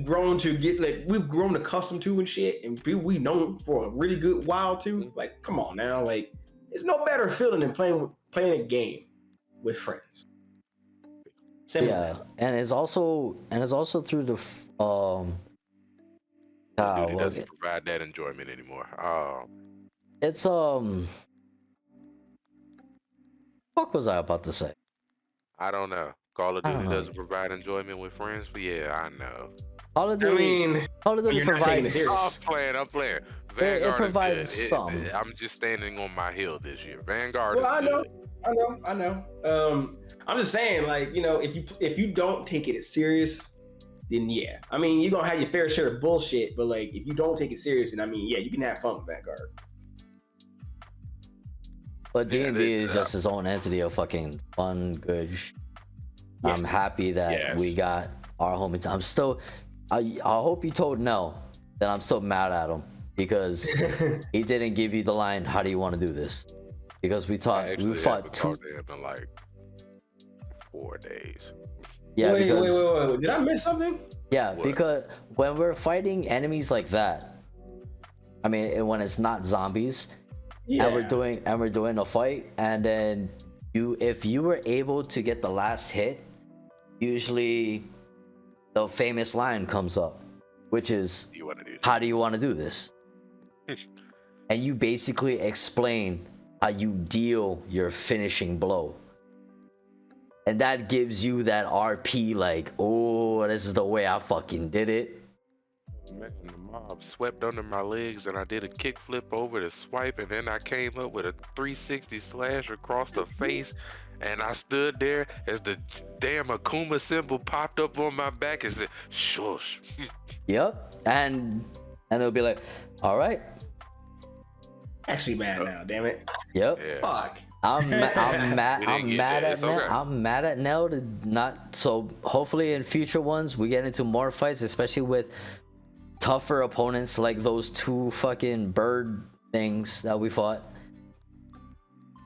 grown to get, like, we've grown accustomed to and shit, and people we known for a really good while too. Like, come on now, like, it's no better feeling than playing a game with friends. And it's also through the Duty doesn't provide that enjoyment anymore. It's what was I about to say? I don't know. Call of Duty doesn't provide enjoyment with friends, but yeah, I know. Call of Duty provides. I'm playing. Vanguard it provides some. I'm just standing on my hill this year. Vanguard. Well, I know. I'm just saying, like, you know, if you don't take it serious, then yeah. I mean, you're gonna have your fair share of bullshit, but like, if you don't take it serious, then I mean, yeah, you can have fun with Vanguard. But D&D is just its own entity of fucking fun, good. I'm happy that we got our homies. I'm still. I hope you told Nell that I'm still mad at him because he didn't give you the line. How do you want to do this? Because we fought two. It's been like 4 days. Yeah. Wait. Did I miss something? Yeah, because when we're fighting enemies like that, I mean, when it's not zombies. Yeah. And we're doing a fight, and then if you were able to get the last hit, usually the famous line comes up, which is, how do you want to do this? And you basically explain how you deal your finishing blow, and that gives you that RP, like, oh, this is the way I fucking did it. Man, the mob swept under my legs and I did a kickflip over the swipe, and then I came up with a 360 slash across the face, and I stood there as the damn Akuma symbol popped up on my back and said, shush. Yep. And it'll be like, all right. Actually mad now, damn it. Yep. Yeah. Fuck. I'm mad at Nell to not. So hopefully in future ones we get into more fights, especially with tougher opponents like those two fucking bird things that we fought.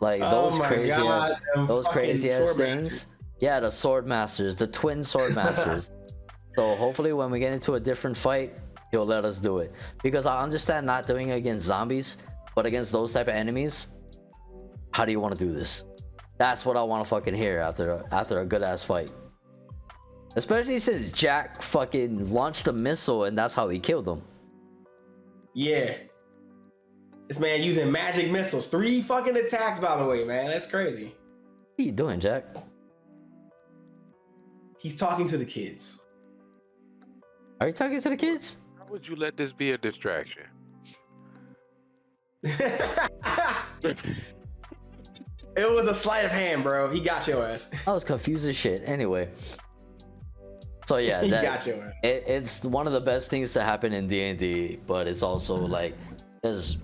Like those crazy ass things. Yeah, the sword masters, the twin sword masters. So hopefully when we get into a different fight, he'll let us do it. Because I understand not doing it against zombies, but against those type of enemies, how do you want to do this? That's what I want to fucking hear after a good ass fight. Especially since Jack fucking launched a missile and that's how he killed him. Yeah. This man using magic missiles. 3 fucking attacks, by the way, man. That's crazy. What are you doing, Jack? He's talking to the kids. Are you talking to the kids? How would you let this be a distraction? It was a sleight of hand, bro. He got your ass. I was confused as shit. Anyway. So yeah, he got your ass. It's one of the best things to happen in D&D, but it's also like, because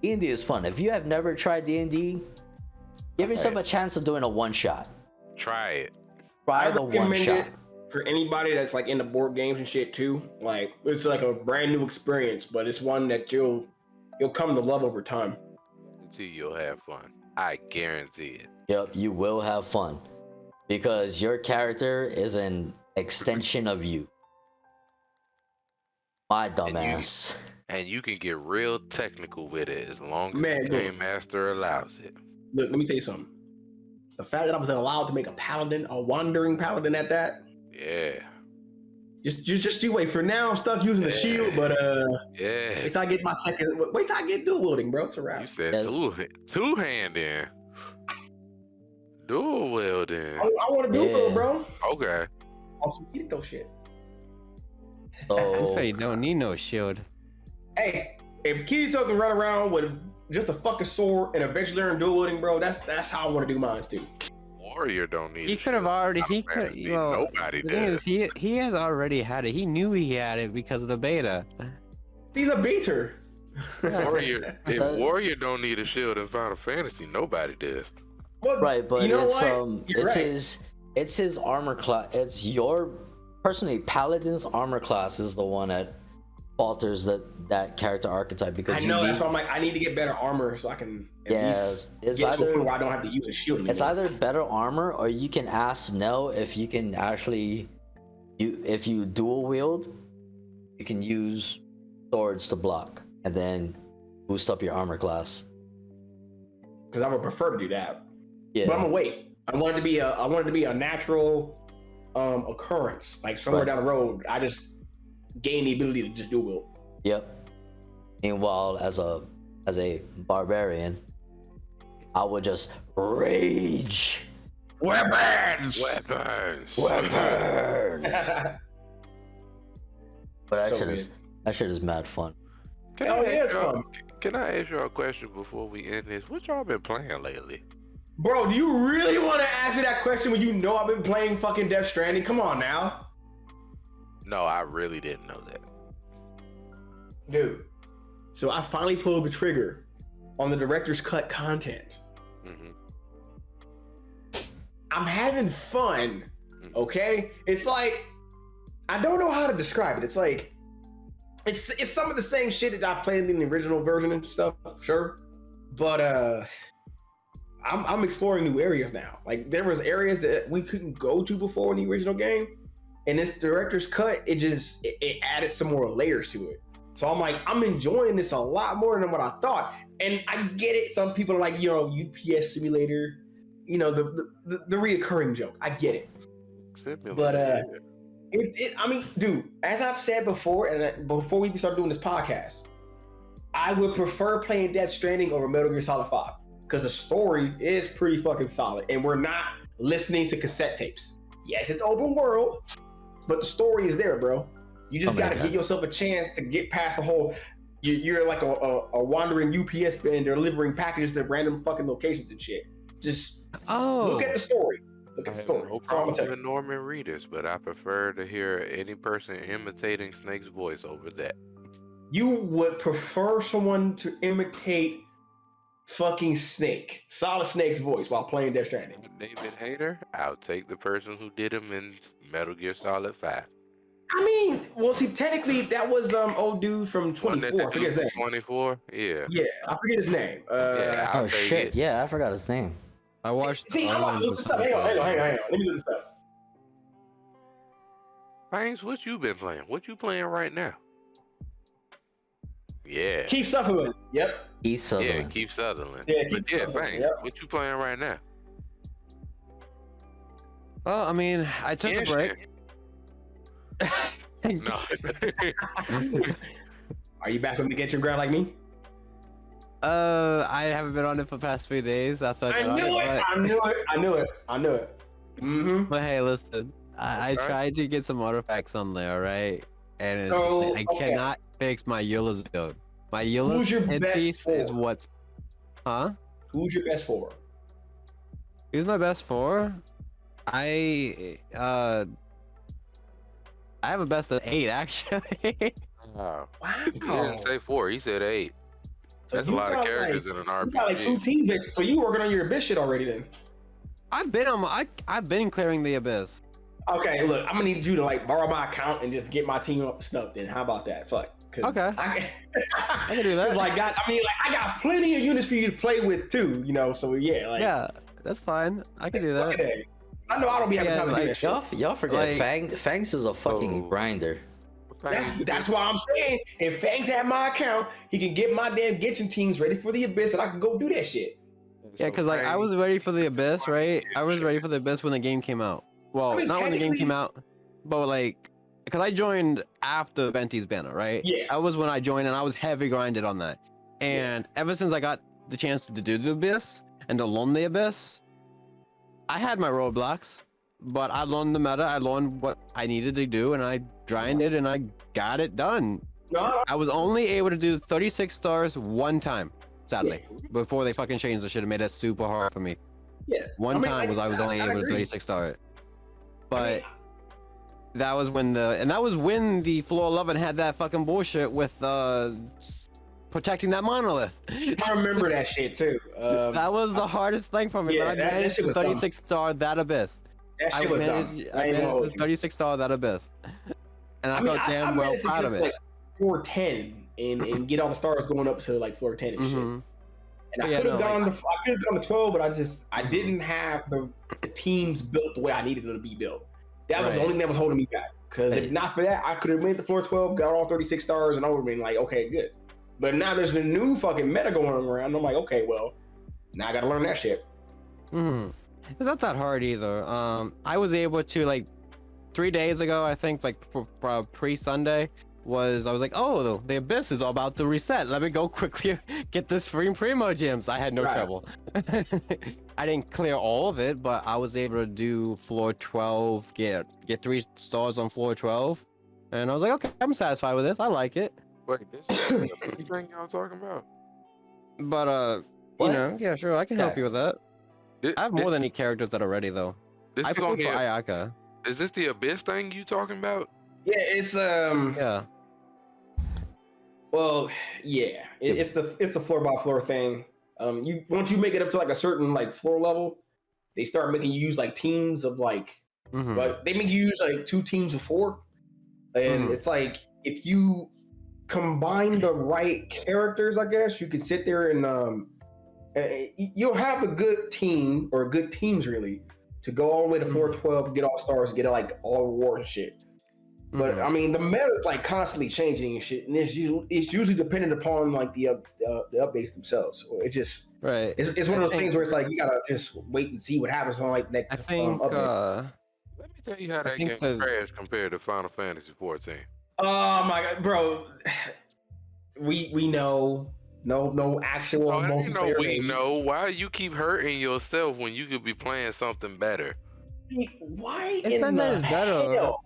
D&D is fun. If you have never tried D&D, give yourself a chance of doing a one-shot. Try it. Try the one-shot. For anybody that's like into board games and shit too, like, it's like a brand new experience, but it's one that you'll come to love over time. You'll have fun. I guarantee it. Yep, you will have fun because your character is an extension of you. My dumbass. And you can get real technical with it as long as the game master allows it. Look, let me tell you something. The fact that I was allowed to make a paladin, a wandering paladin at that. Yeah. Just you wait. For now, I'm stuck using the shield, but yeah. Wait till I get my second. Wait till I get dual wielding, bro. It's a wrap. You said two handing. Dual wielding. I want to dual wield, bro. Okay. Awesome, eat those shit. Oh, you say you don't need no shield. Hey, if Kirito can run around with just a fucking sword and eventually learn dual wielding, bro, that's how I want to do mine too. Warrior don't need. He could have already. He could. Well, nobody the thing does. is, he has already had it. He knew he had it because of the beta. He's a beater. Warrior, if Warrior don't need a shield in Final Fantasy, nobody does. Well, Right, but you know it's what? You're right. it's his armor class. It's your personally Paladin's armor class is the one that falters that character archetype because I know that's why I'm like I need to get better armor so I can at least it's get to a either point where I don't have to use a shield anymore. it's either better armor or you can ask Nell if you can actually if you dual wield, you can use swords to block and then boost up your armor class. Because I would prefer to do that. Yeah. But I'm gonna wait. I want it to be a natural occurrence. Like somewhere down the road, I just gain the ability to just dual wield. Yep. Meanwhile, as a barbarian, I would just rage. Weapons. But So that shit is mad fun. Can I ask you a question before we end this? What y'all been playing lately? Bro, do you really want to ask me that question when you know I've been playing fucking Death Stranding? Come on now. No, I really didn't know that. Dude. So I finally pulled the trigger on the director's cut content. I'm having fun. Okay? It's like I don't know how to describe it. It's like it's some of the same shit that I played in the original version and stuff, sure. But I'm exploring new areas now. Like there was areas that we couldn't go to before in the original game. And this director's cut, it added some more layers to it. So I'm like, I'm enjoying this a lot more than what I thought. And I get it. Some people are like, UPS simulator, the reoccurring joke. I get it. Simulator. But I mean, dude, as I've said before, and before we start doing this podcast, I would prefer playing Death Stranding over Metal Gear Solid 5 because the story is pretty fucking solid, and we're not listening to cassette tapes. Yes, it's open world, but the story is there, bro. You just gotta give yourself a chance to get past the whole. You're like a wandering UPS man delivering packages to random fucking locations and shit. Just look at the story. Look at the story. No problem with Norman Reedus, but I prefer to hear any person imitating Snake's voice over that. You would prefer someone to imitate fucking Snake, Solid Snake's voice while playing Death Stranding. David Hayter, I'll take the person who did him in Metal Gear Solid 5. I mean, well, see, technically that was old dude from 24. I forget his name. 24, yeah. Yeah, I forget his name. I'll shit, it. yeah, I forgot his name. I watched. See, I'm about to look this up. Hang on. Let me look this up. Fangs, what you been playing? What you playing right now? Yeah. Keith Sutherland. Yep. Keith Sutherland. Yeah, Keith Sutherland. Yeah, Fangs, yep. what you playing right now? Well, I mean, I took a break. No. Are you back on the Genshin ground like me? I haven't been on it for the past few days. I knew it. Mm-hmm. But hey, listen, I tried to get some artifacts on there, right? And I cannot fix my Eula's build. My Eula's headpiece is what's... Huh? Who's your best for? Who's my best for? I have a best of 8, actually. Wow. Wow. He didn't say 4, he said 8. So that's a lot of characters in an RPG. You got like 2 teams, basically. So you working on your Abyss shit already then? I've been clearing the Abyss. Okay, look, I'm gonna need you to like borrow my account and just get my team up snubbed. Then how about that? Fuck. Okay. I can do that. I got plenty of units for you to play with too. So yeah. Like, yeah, that's fine. I can do that. I know I don't be having time to do that shit. Y'all forget Fangs is a fucking grinder. That's why I'm saying if Fangs had my account, he can get my damn Genshin teams ready for the Abyss, and I can go do that shit. Yeah, because like I was ready for the Abyss, right? I was ready for the Abyss when the game came out. Well, not when the game came out, but like, because I joined after Venti's banner, right? Yeah. That was when I joined, and I was heavy grinded on that. And ever since I got the chance to do the Abyss and to learn the Abyss, I had my roadblocks, but I learned the meta. I learned what I needed to do, and I grinded, and I got it done. I was only able to do 36 stars one time, sadly, before they fucking changed the shit and made it super hard for me. Yeah. One time I was only able to 36 star it. But that was when the floor 11 had that fucking bullshit with protecting that monolith. I remember that shit too. That was the hardest thing for me. Yeah, I managed to 36 star that abyss. That shit was dumb. I managed to 36 star that abyss. And I felt damn well proud of it. Like floor 10 and get all the stars going up to like floor 10 and shit. And I could have gone to 12, but I didn't have the teams built the way I needed them to be built. That was the only thing that was holding me back. Because if not for that, I could have made the floor 12, got all 36 stars, and I would have been like, okay, good. But now there's a new fucking meta going around. I'm like, okay, well, now I gotta learn that shit. It's not that hard either. I was able to, like, 3 days ago, I think, like pre-Sunday, I was like, oh, the abyss is all about to reset. Let me go quickly get this free primo gems. I had no trouble. I didn't clear all of it, but I was able to do floor 12, get 3 stars on floor 12, and I was like, okay, I'm satisfied with this. I like it. Wait, this is the thing y'all talking about? But you know, yeah, sure, I can help you with that. I have more than any characters that are ready though. I played for Ayaka. Is this the abyss thing you talking about? Yeah, it's yeah. Well, yeah, it's the floor by floor thing. Once you make it up to like a certain like floor level, they start making you use like teams of like they make you use like 2 teams of 4, and it's like if you combine the right characters, I guess you can sit there and you'll have a good team or good teams really to go all the way to floor 12, get all stars, get like all rewards and shit. But I mean, the meta is like constantly changing and shit, and it's usually dependent upon like the updates themselves. So it just it's one of those things where it's like you gotta just wait and see what happens on like the next. I think. Let me tell you how that game crashed compared to Final Fantasy 14. Oh my god, bro! We know no actual multiplayer. We know why you keep hurting yourself when you could be playing something better. Why? It's not that it's better. Hell?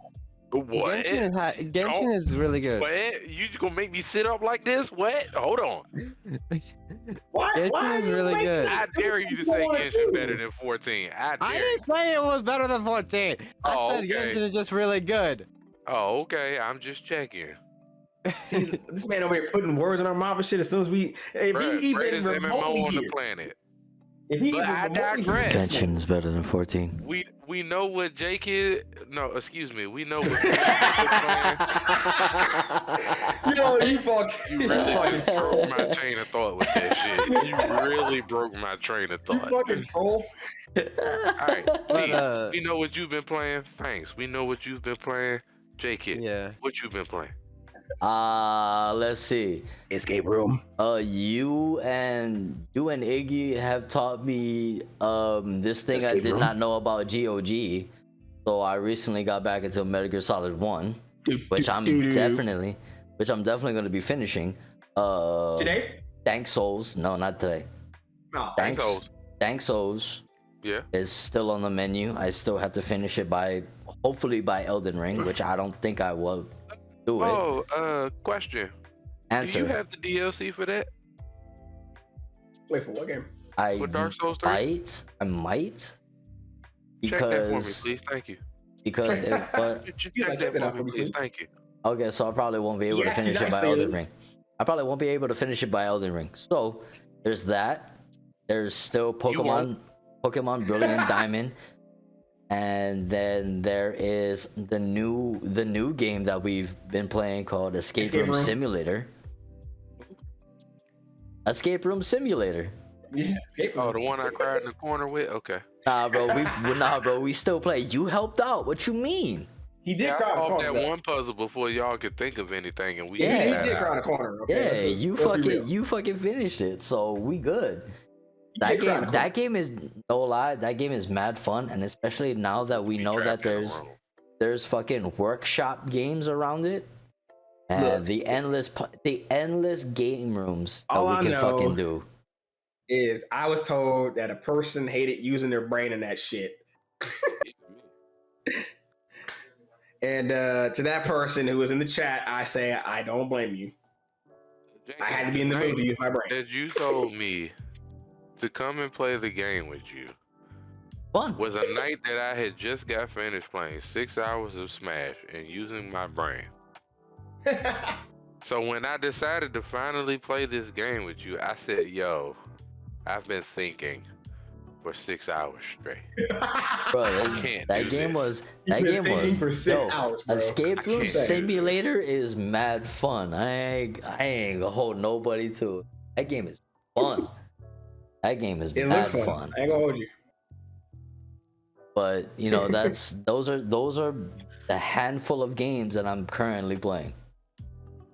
What? Genshin is really good. What? You gonna make me sit up like this? What? Hold on. Why? Genshin is really good. I dare you to say Genshin better than 14. I didn't say it was better than 14. I said Genshin is just really good. Oh, okay. I'm just checking. See, this man over here putting words in our mouth and shit. As soon as he even remotely on here, the planet. If he even I digress. Genshin's better than 14. We know what jkidd. No, excuse me. We know what. Yo, you fucked. You really broke my chain of thought with that shit. You really broke my train of thought. You fucking troll. All right, please. We know what you've been playing. Thanks. We know what you've been playing. jkidd. Yeah. What you been playing? Let's see. Escape room. You and Iggy have taught me this thing I did not know about GOG. So I recently got back into Metal Gear Solid 1, which I'm definitely going to be finishing. Today? Dank Souls. No, not today. Oh, Dank Souls. Yeah. Is still on the menu. I still have to finish it hopefully by Elden Ring, which I don't think I will. Question. Answer. Do you have the DLC for that? Wait, for what game? For Dark Souls 3? I might. Check that for me, please. Thank you. Because check that for me, please. Thank you. Okay, so I probably won't be able to finish it by Elden Ring. I probably won't be able to finish it by Elden Ring. So there's that. There's still Pokemon Brilliant Diamond. And then there is the new game that we've been playing called Escape Room Simulator. Escape Room Simulator. Yeah, Escape Room. Oh, the one I cried in the corner with? Okay. Nah, bro, we still play. You helped out. What you mean? He did I cry in the solved corner. that one puzzle before y'all could think of anything, and He did cry in the corner. Okay? Yeah, you fucking finished it, so we good. That game is no lie. That game is mad fun, and especially now that we know that there's fucking workshop games around it, and the endless game rooms that we can fucking do. Is I was told that a person hated using their brain in that shit, and to that person who was in the chat, I say I don't blame you. I had to be in the mood to use my brain. As you told me to come and play the game with you, Fun. was a night that I had just got finished playing 6 hours of Smash and using my brain. So when I decided to finally play this game with you, I said, yo, I've been thinking for 6 hours straight. Bro, that game was for 6 hours, bro. Escape Room Simulator is mad fun. I ain't gonna hold nobody to it. That game is fun. That game is mad fun. I ain't gonna hold you. But you know, those are the handful of games that I'm currently playing.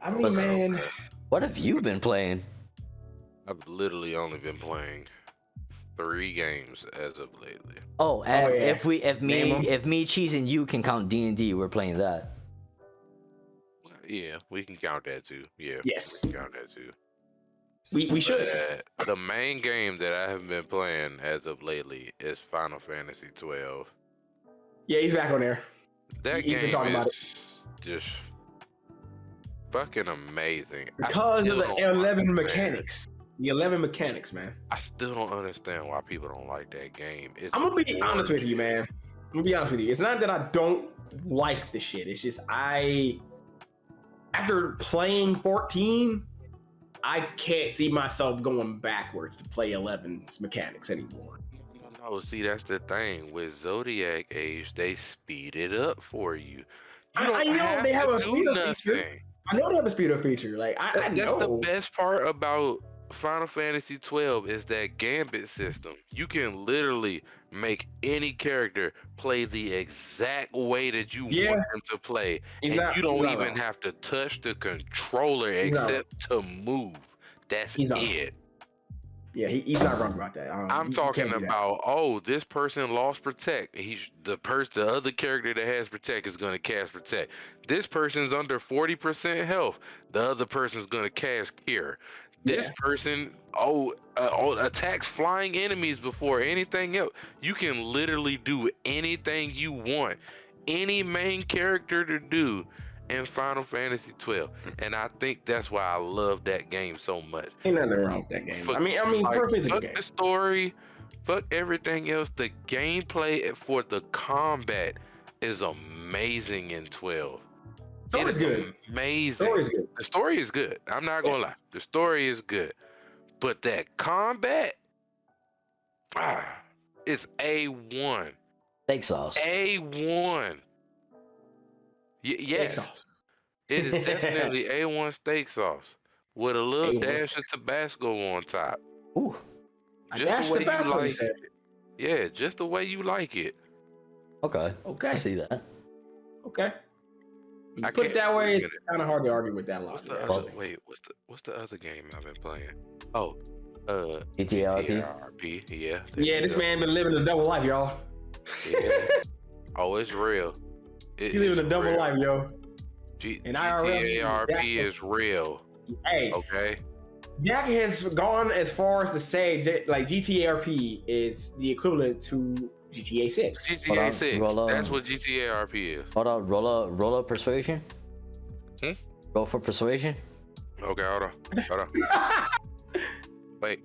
I mean, man, what have you been playing? I've literally only been playing 3 games as of lately. Oh, and if me, Cheese, and you can count D&D, we're playing that. Yeah, we can count that too. Yeah, yes, we can count that too. We should. The main game that I have been playing as of lately is Final Fantasy 12. Yeah, he's back on there. That game is just fucking amazing. Because of the 11 mechanics. The 11 mechanics, man. I still don't understand why people don't like that game. I'm gonna be honest with you, man. I'm gonna be honest with you. It's not that I don't like the shit. It's just after playing 14, I can't see myself going backwards to play 11's mechanics anymore. No, see, that's the thing. With Zodiac Age, they speed it up for you. I know they have a speed up feature. I know they have a speed up feature. Like I know. That's the best part about Final Fantasy 12 is that gambit system. You can literally make any character play the exact way that you want them to play. You don't even have to touch the controller except to move. That's it. Yeah, he's not wrong about that. I'm talking about, this person lost Protect. The other character that has Protect is going to cast Protect. This person's under 40% health. The other person's going to cast Cure. This person attacks flying enemies before anything else. You can literally do anything you want any main character to do in Final Fantasy 12, and I think that's why I love that game so much. Ain't nothing wrong with that game. I mean, perfect fuck game. The story, fuck everything else. The gameplay for the combat is amazing in 12. Story's good. Amazing. Story's good. The story is good. I'm not gonna lie. The story is good, but that combat, it's A1. Steak sauce. A1. Yes, it is definitely A1 steak sauce with a little dash of Tabasco on top. Ooh, just the way you like it. Yeah, just the way you like it. Okay, I see that. Okay. You put it that way, it's kind of hard to argue with that logic. What's the other game I've been playing? Oh, GTRP. Yeah. Yeah, this man been living a double life, y'all. Yeah. Oh, it's real. He living a double life, yo. And GTRP is real. Hey. Okay. Jack has gone as far as to say, like, GTRP is the equivalent to GTA 6. GTA 6. That's what GTRP is. Hold on. Roll up persuasion. Roll for persuasion. Okay, hold on. Wait.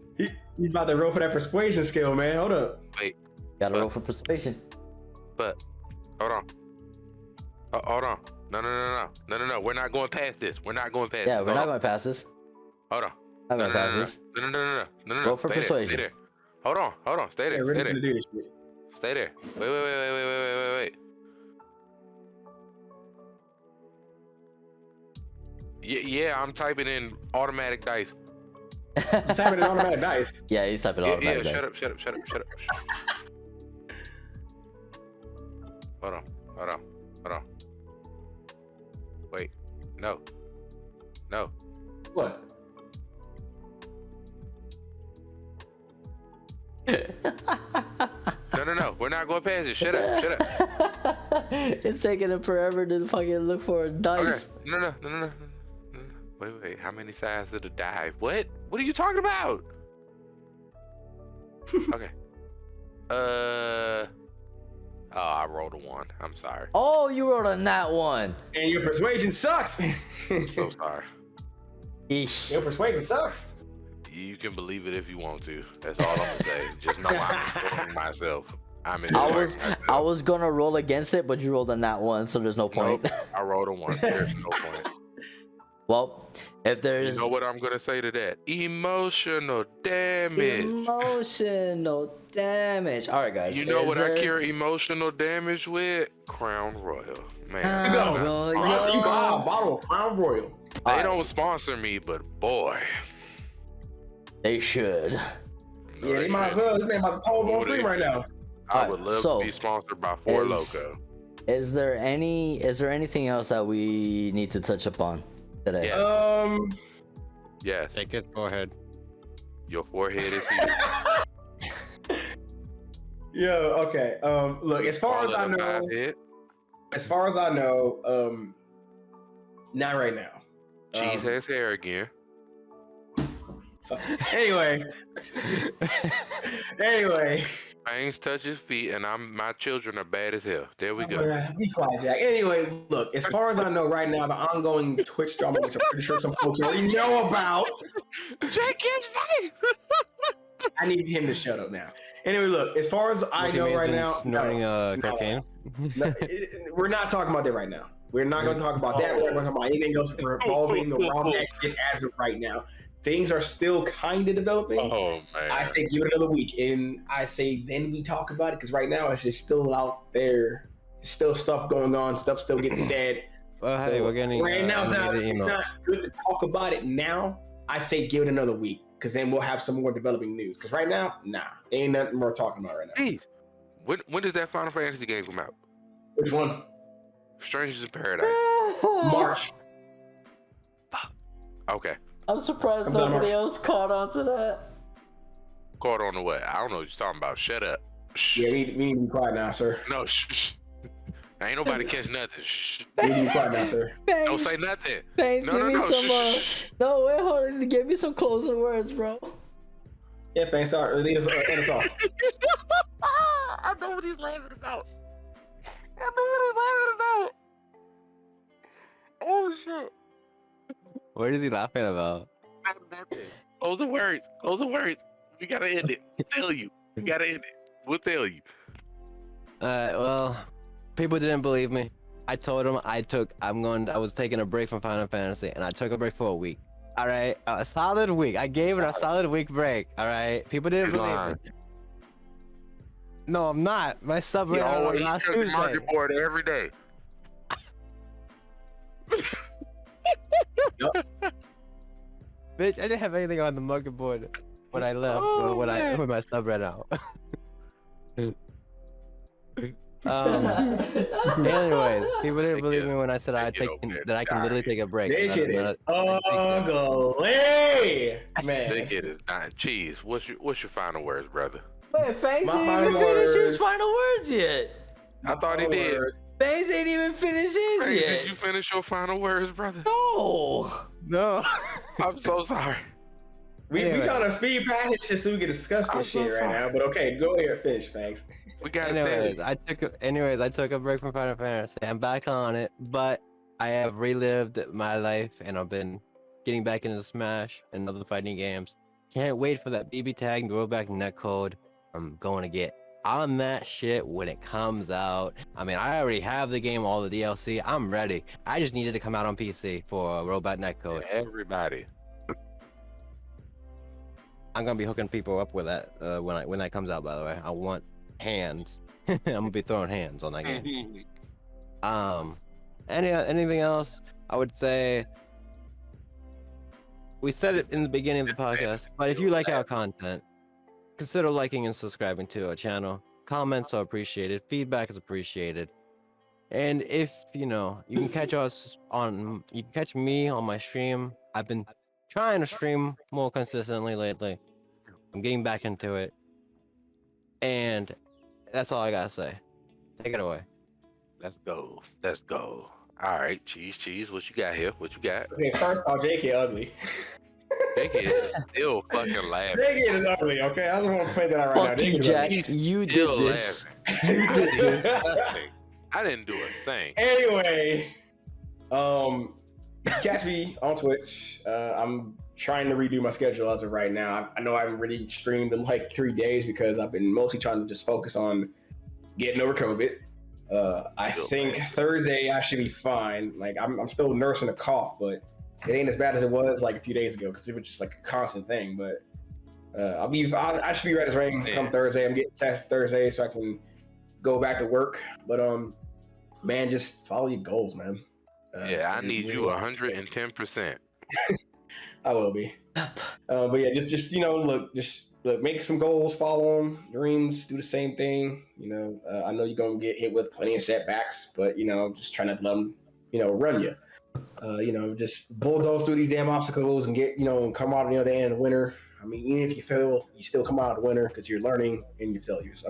He's about to roll for that persuasion skill, man. Hold up. Wait. Gotta roll for persuasion. But hold on. Hold on. No. We're not going past this. We're not going past this. Yeah, we're not going past this. Hold on. Not going past this. No. Roll for persuasion. Stay there. Hold on. Stay there. Stay there. Stay there. Wait. Yeah, I'm typing in automatic dice. He's typing in automatic dice. Yeah, he's typing automatic dice. Shut up. Hold on. Wait. No. What? No. We're not going past it. Shut up. It's taking him forever to fucking look for dice. Okay. No. Wait. How many sides did it die? What are you talking about? Okay. Oh, I rolled a 1. I'm sorry. Oh, you rolled a nat 1. And your persuasion sucks. I'm so sorry. Your persuasion sucks. You can believe it if you want to. That's all I'm gonna say. Just know I'm enjoying myself. I was gonna roll against it, but you rolled on that one, so there's no point. Nope, I rolled a 1. There's no point. Well, if there's... You know what I'm gonna say to that? Emotional damage. Emotional damage. All right, guys. You know what I cure emotional damage with? Crown Royal. Man. You buy a bottle of Crown Royal. They don't sponsor me, but boy. They should. No, yeah, they might as well. This man about to pole on stream right now. I would love to be sponsored by Four Loko. Is there anything else that we need to touch upon today? Yes. Take his forehead. Your forehead is here. Yeah, okay. Look, as far as I know, not right now. Cheese has hair again. Anyway. Fangs touch his feet, and my children are bad as hell. There we go. Be quiet, Jack. Anyway, look, as far as I know right now, the ongoing Twitch drama, which I'm pretty sure some folks already know about. Jack is right. I need him to shut up now. Anyway, look, as far as I know right now, snorting cocaine. No, we're not talking about that right now. We're not going to talk about that. We're not going to talk about anything else revolving around that shit as of right now. Things are still kind of developing. Oh, man. I say give it another week, and I say then we talk about it, because right now it's just still out there. There's still stuff going on, stuff still getting said. Well, hey, we're getting right now. It's not good to talk about it now. I say give it another week, because then we'll have some more developing news. Because right now, ain't nothing more talking about right now. Hey, when does that Final Fantasy game come out? Which one? Strangers in Paradise. March. Okay. I'm surprised nobody else caught on to that. Caught on to what? I don't know what you're talking about. Shut up. Yeah, we need to be quiet now, sir. No, ain't nobody catch nothing. We need to be quiet now, sir. Don't say nothing. Thanks, give me some. No, wait, hold on. Give me some closing words, bro. Yeah, thanks. Sorry, lead us off. I know what he's laughing about. Oh shit. What is he laughing about? Close the words. We gotta end it. We gotta end it. We'll tell you. Well, people didn't believe me. I told them I was taking a break from Final Fantasy, and I took a break for a week. All right, a solid week. I gave it a solid week break. All right, people didn't believe me. No, I'm not. My sub ran out on last Tuesday. Market board every day. Bitch, I didn't have anything on the market board when I left, or when my sub ran out. Anyways, people didn't believe me when I said I can literally take a break. Ugly, man. They get it. Cheese. What's your final words, brother? Wait, Fangs didn't even finish his final words yet. I thought he did. Fangs ain't even finished his yet. Did you finish your final words, brother? No. I'm so sorry. We trying to speed past this shit so we can discuss this shit right now. But okay, go ahead, finish, Fangs. We got I took a break from Final Fantasy. I'm back on it, but I have relived my life, and I've been getting back into Smash and other fighting games. Can't wait for that BB tag and throwback netcode. I'm going to get on that shit when it comes out. I mean, I already have the game, all the DLC. I'm ready. I just needed to come out on PC for robot netcode. Everybody. I'm gonna be hooking people up with that when that comes out. By the way, I want hands. I'm gonna be throwing hands on that game. Anything else? I would say we said it in the beginning of the podcast, but if you like our content, consider liking and subscribing to our channel. Comments are appreciated. Feedback is appreciated. And if you can catch me on my stream. I've been trying to stream more consistently lately. I'm getting back into it. And that's all I gotta say. Take it away. Let's go. All right, cheese. What you got here? What you got? Okay, first off, JK ugly. JK is still fucking laughing. JK is ugly. Okay, I just want to point that out right now. Fuck you, Jack. You did this. You did this. I didn't do a thing. Anyway, catch me on Twitch. I'm trying to redo my schedule as of right now. I know I haven't really streamed in like 3 days because I've been mostly trying to just focus on getting over COVID. I think Thursday I should be fine. Like I'm still nursing a cough, but it ain't as bad as it was like a few days ago because it was just like a constant thing. But I should be ready as rain come Thursday. I'm getting tested Thursday so I can go back to work. But man, just follow your goals, man. I need you 110%. I will be. But yeah, just look, make some goals, follow them, dreams, do the same thing. I know you're gonna get hit with plenty of setbacks, but just try not to let them, run you. Just bulldoze through these damn obstacles and get, come out at the end of the winter. I mean, even if you fail, you still come out of the winter because you're learning and you failures.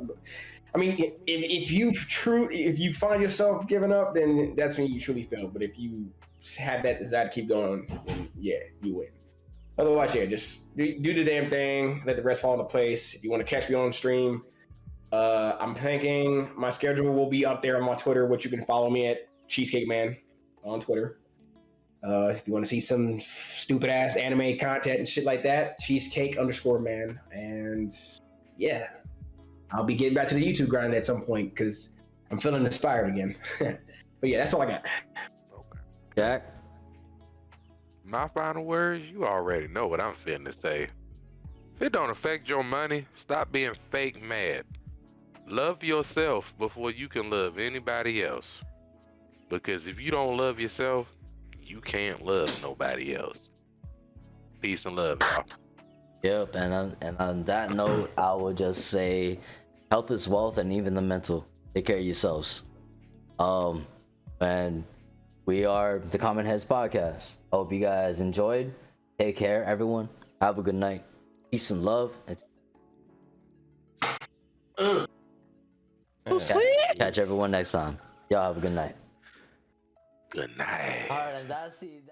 I mean, if you find yourself giving up, then that's when you truly fail. But if you have that desire to keep going, then yeah, you win. Otherwise, yeah, just do the damn thing. Let the rest fall into place. If you want to catch me on stream, I'm thinking my schedule will be up there on my Twitter, which you can follow me at CheezcakeMan on Twitter. If you want to see some stupid ass anime content and shit like that, cheesecake_man. And yeah, I'll be getting back to the YouTube grind at some point because I'm feeling inspired again. But yeah, that's all I got. Okay. Jack? My final words, you already know what I'm finna to say. If it don't affect your money, stop being fake mad. Love yourself before you can love anybody else. Because if you don't love yourself, you can't love nobody else. Peace and love, y'all. Yep, and on that note, I would just say health is wealth, and even the mental. Take care of yourselves. And we are the CommonHeads podcast. I hope you guys enjoyed. Take care, everyone. Have a good night. Peace and love. Catch everyone next time. Y'all have a good night. Good night. All right, and that's it.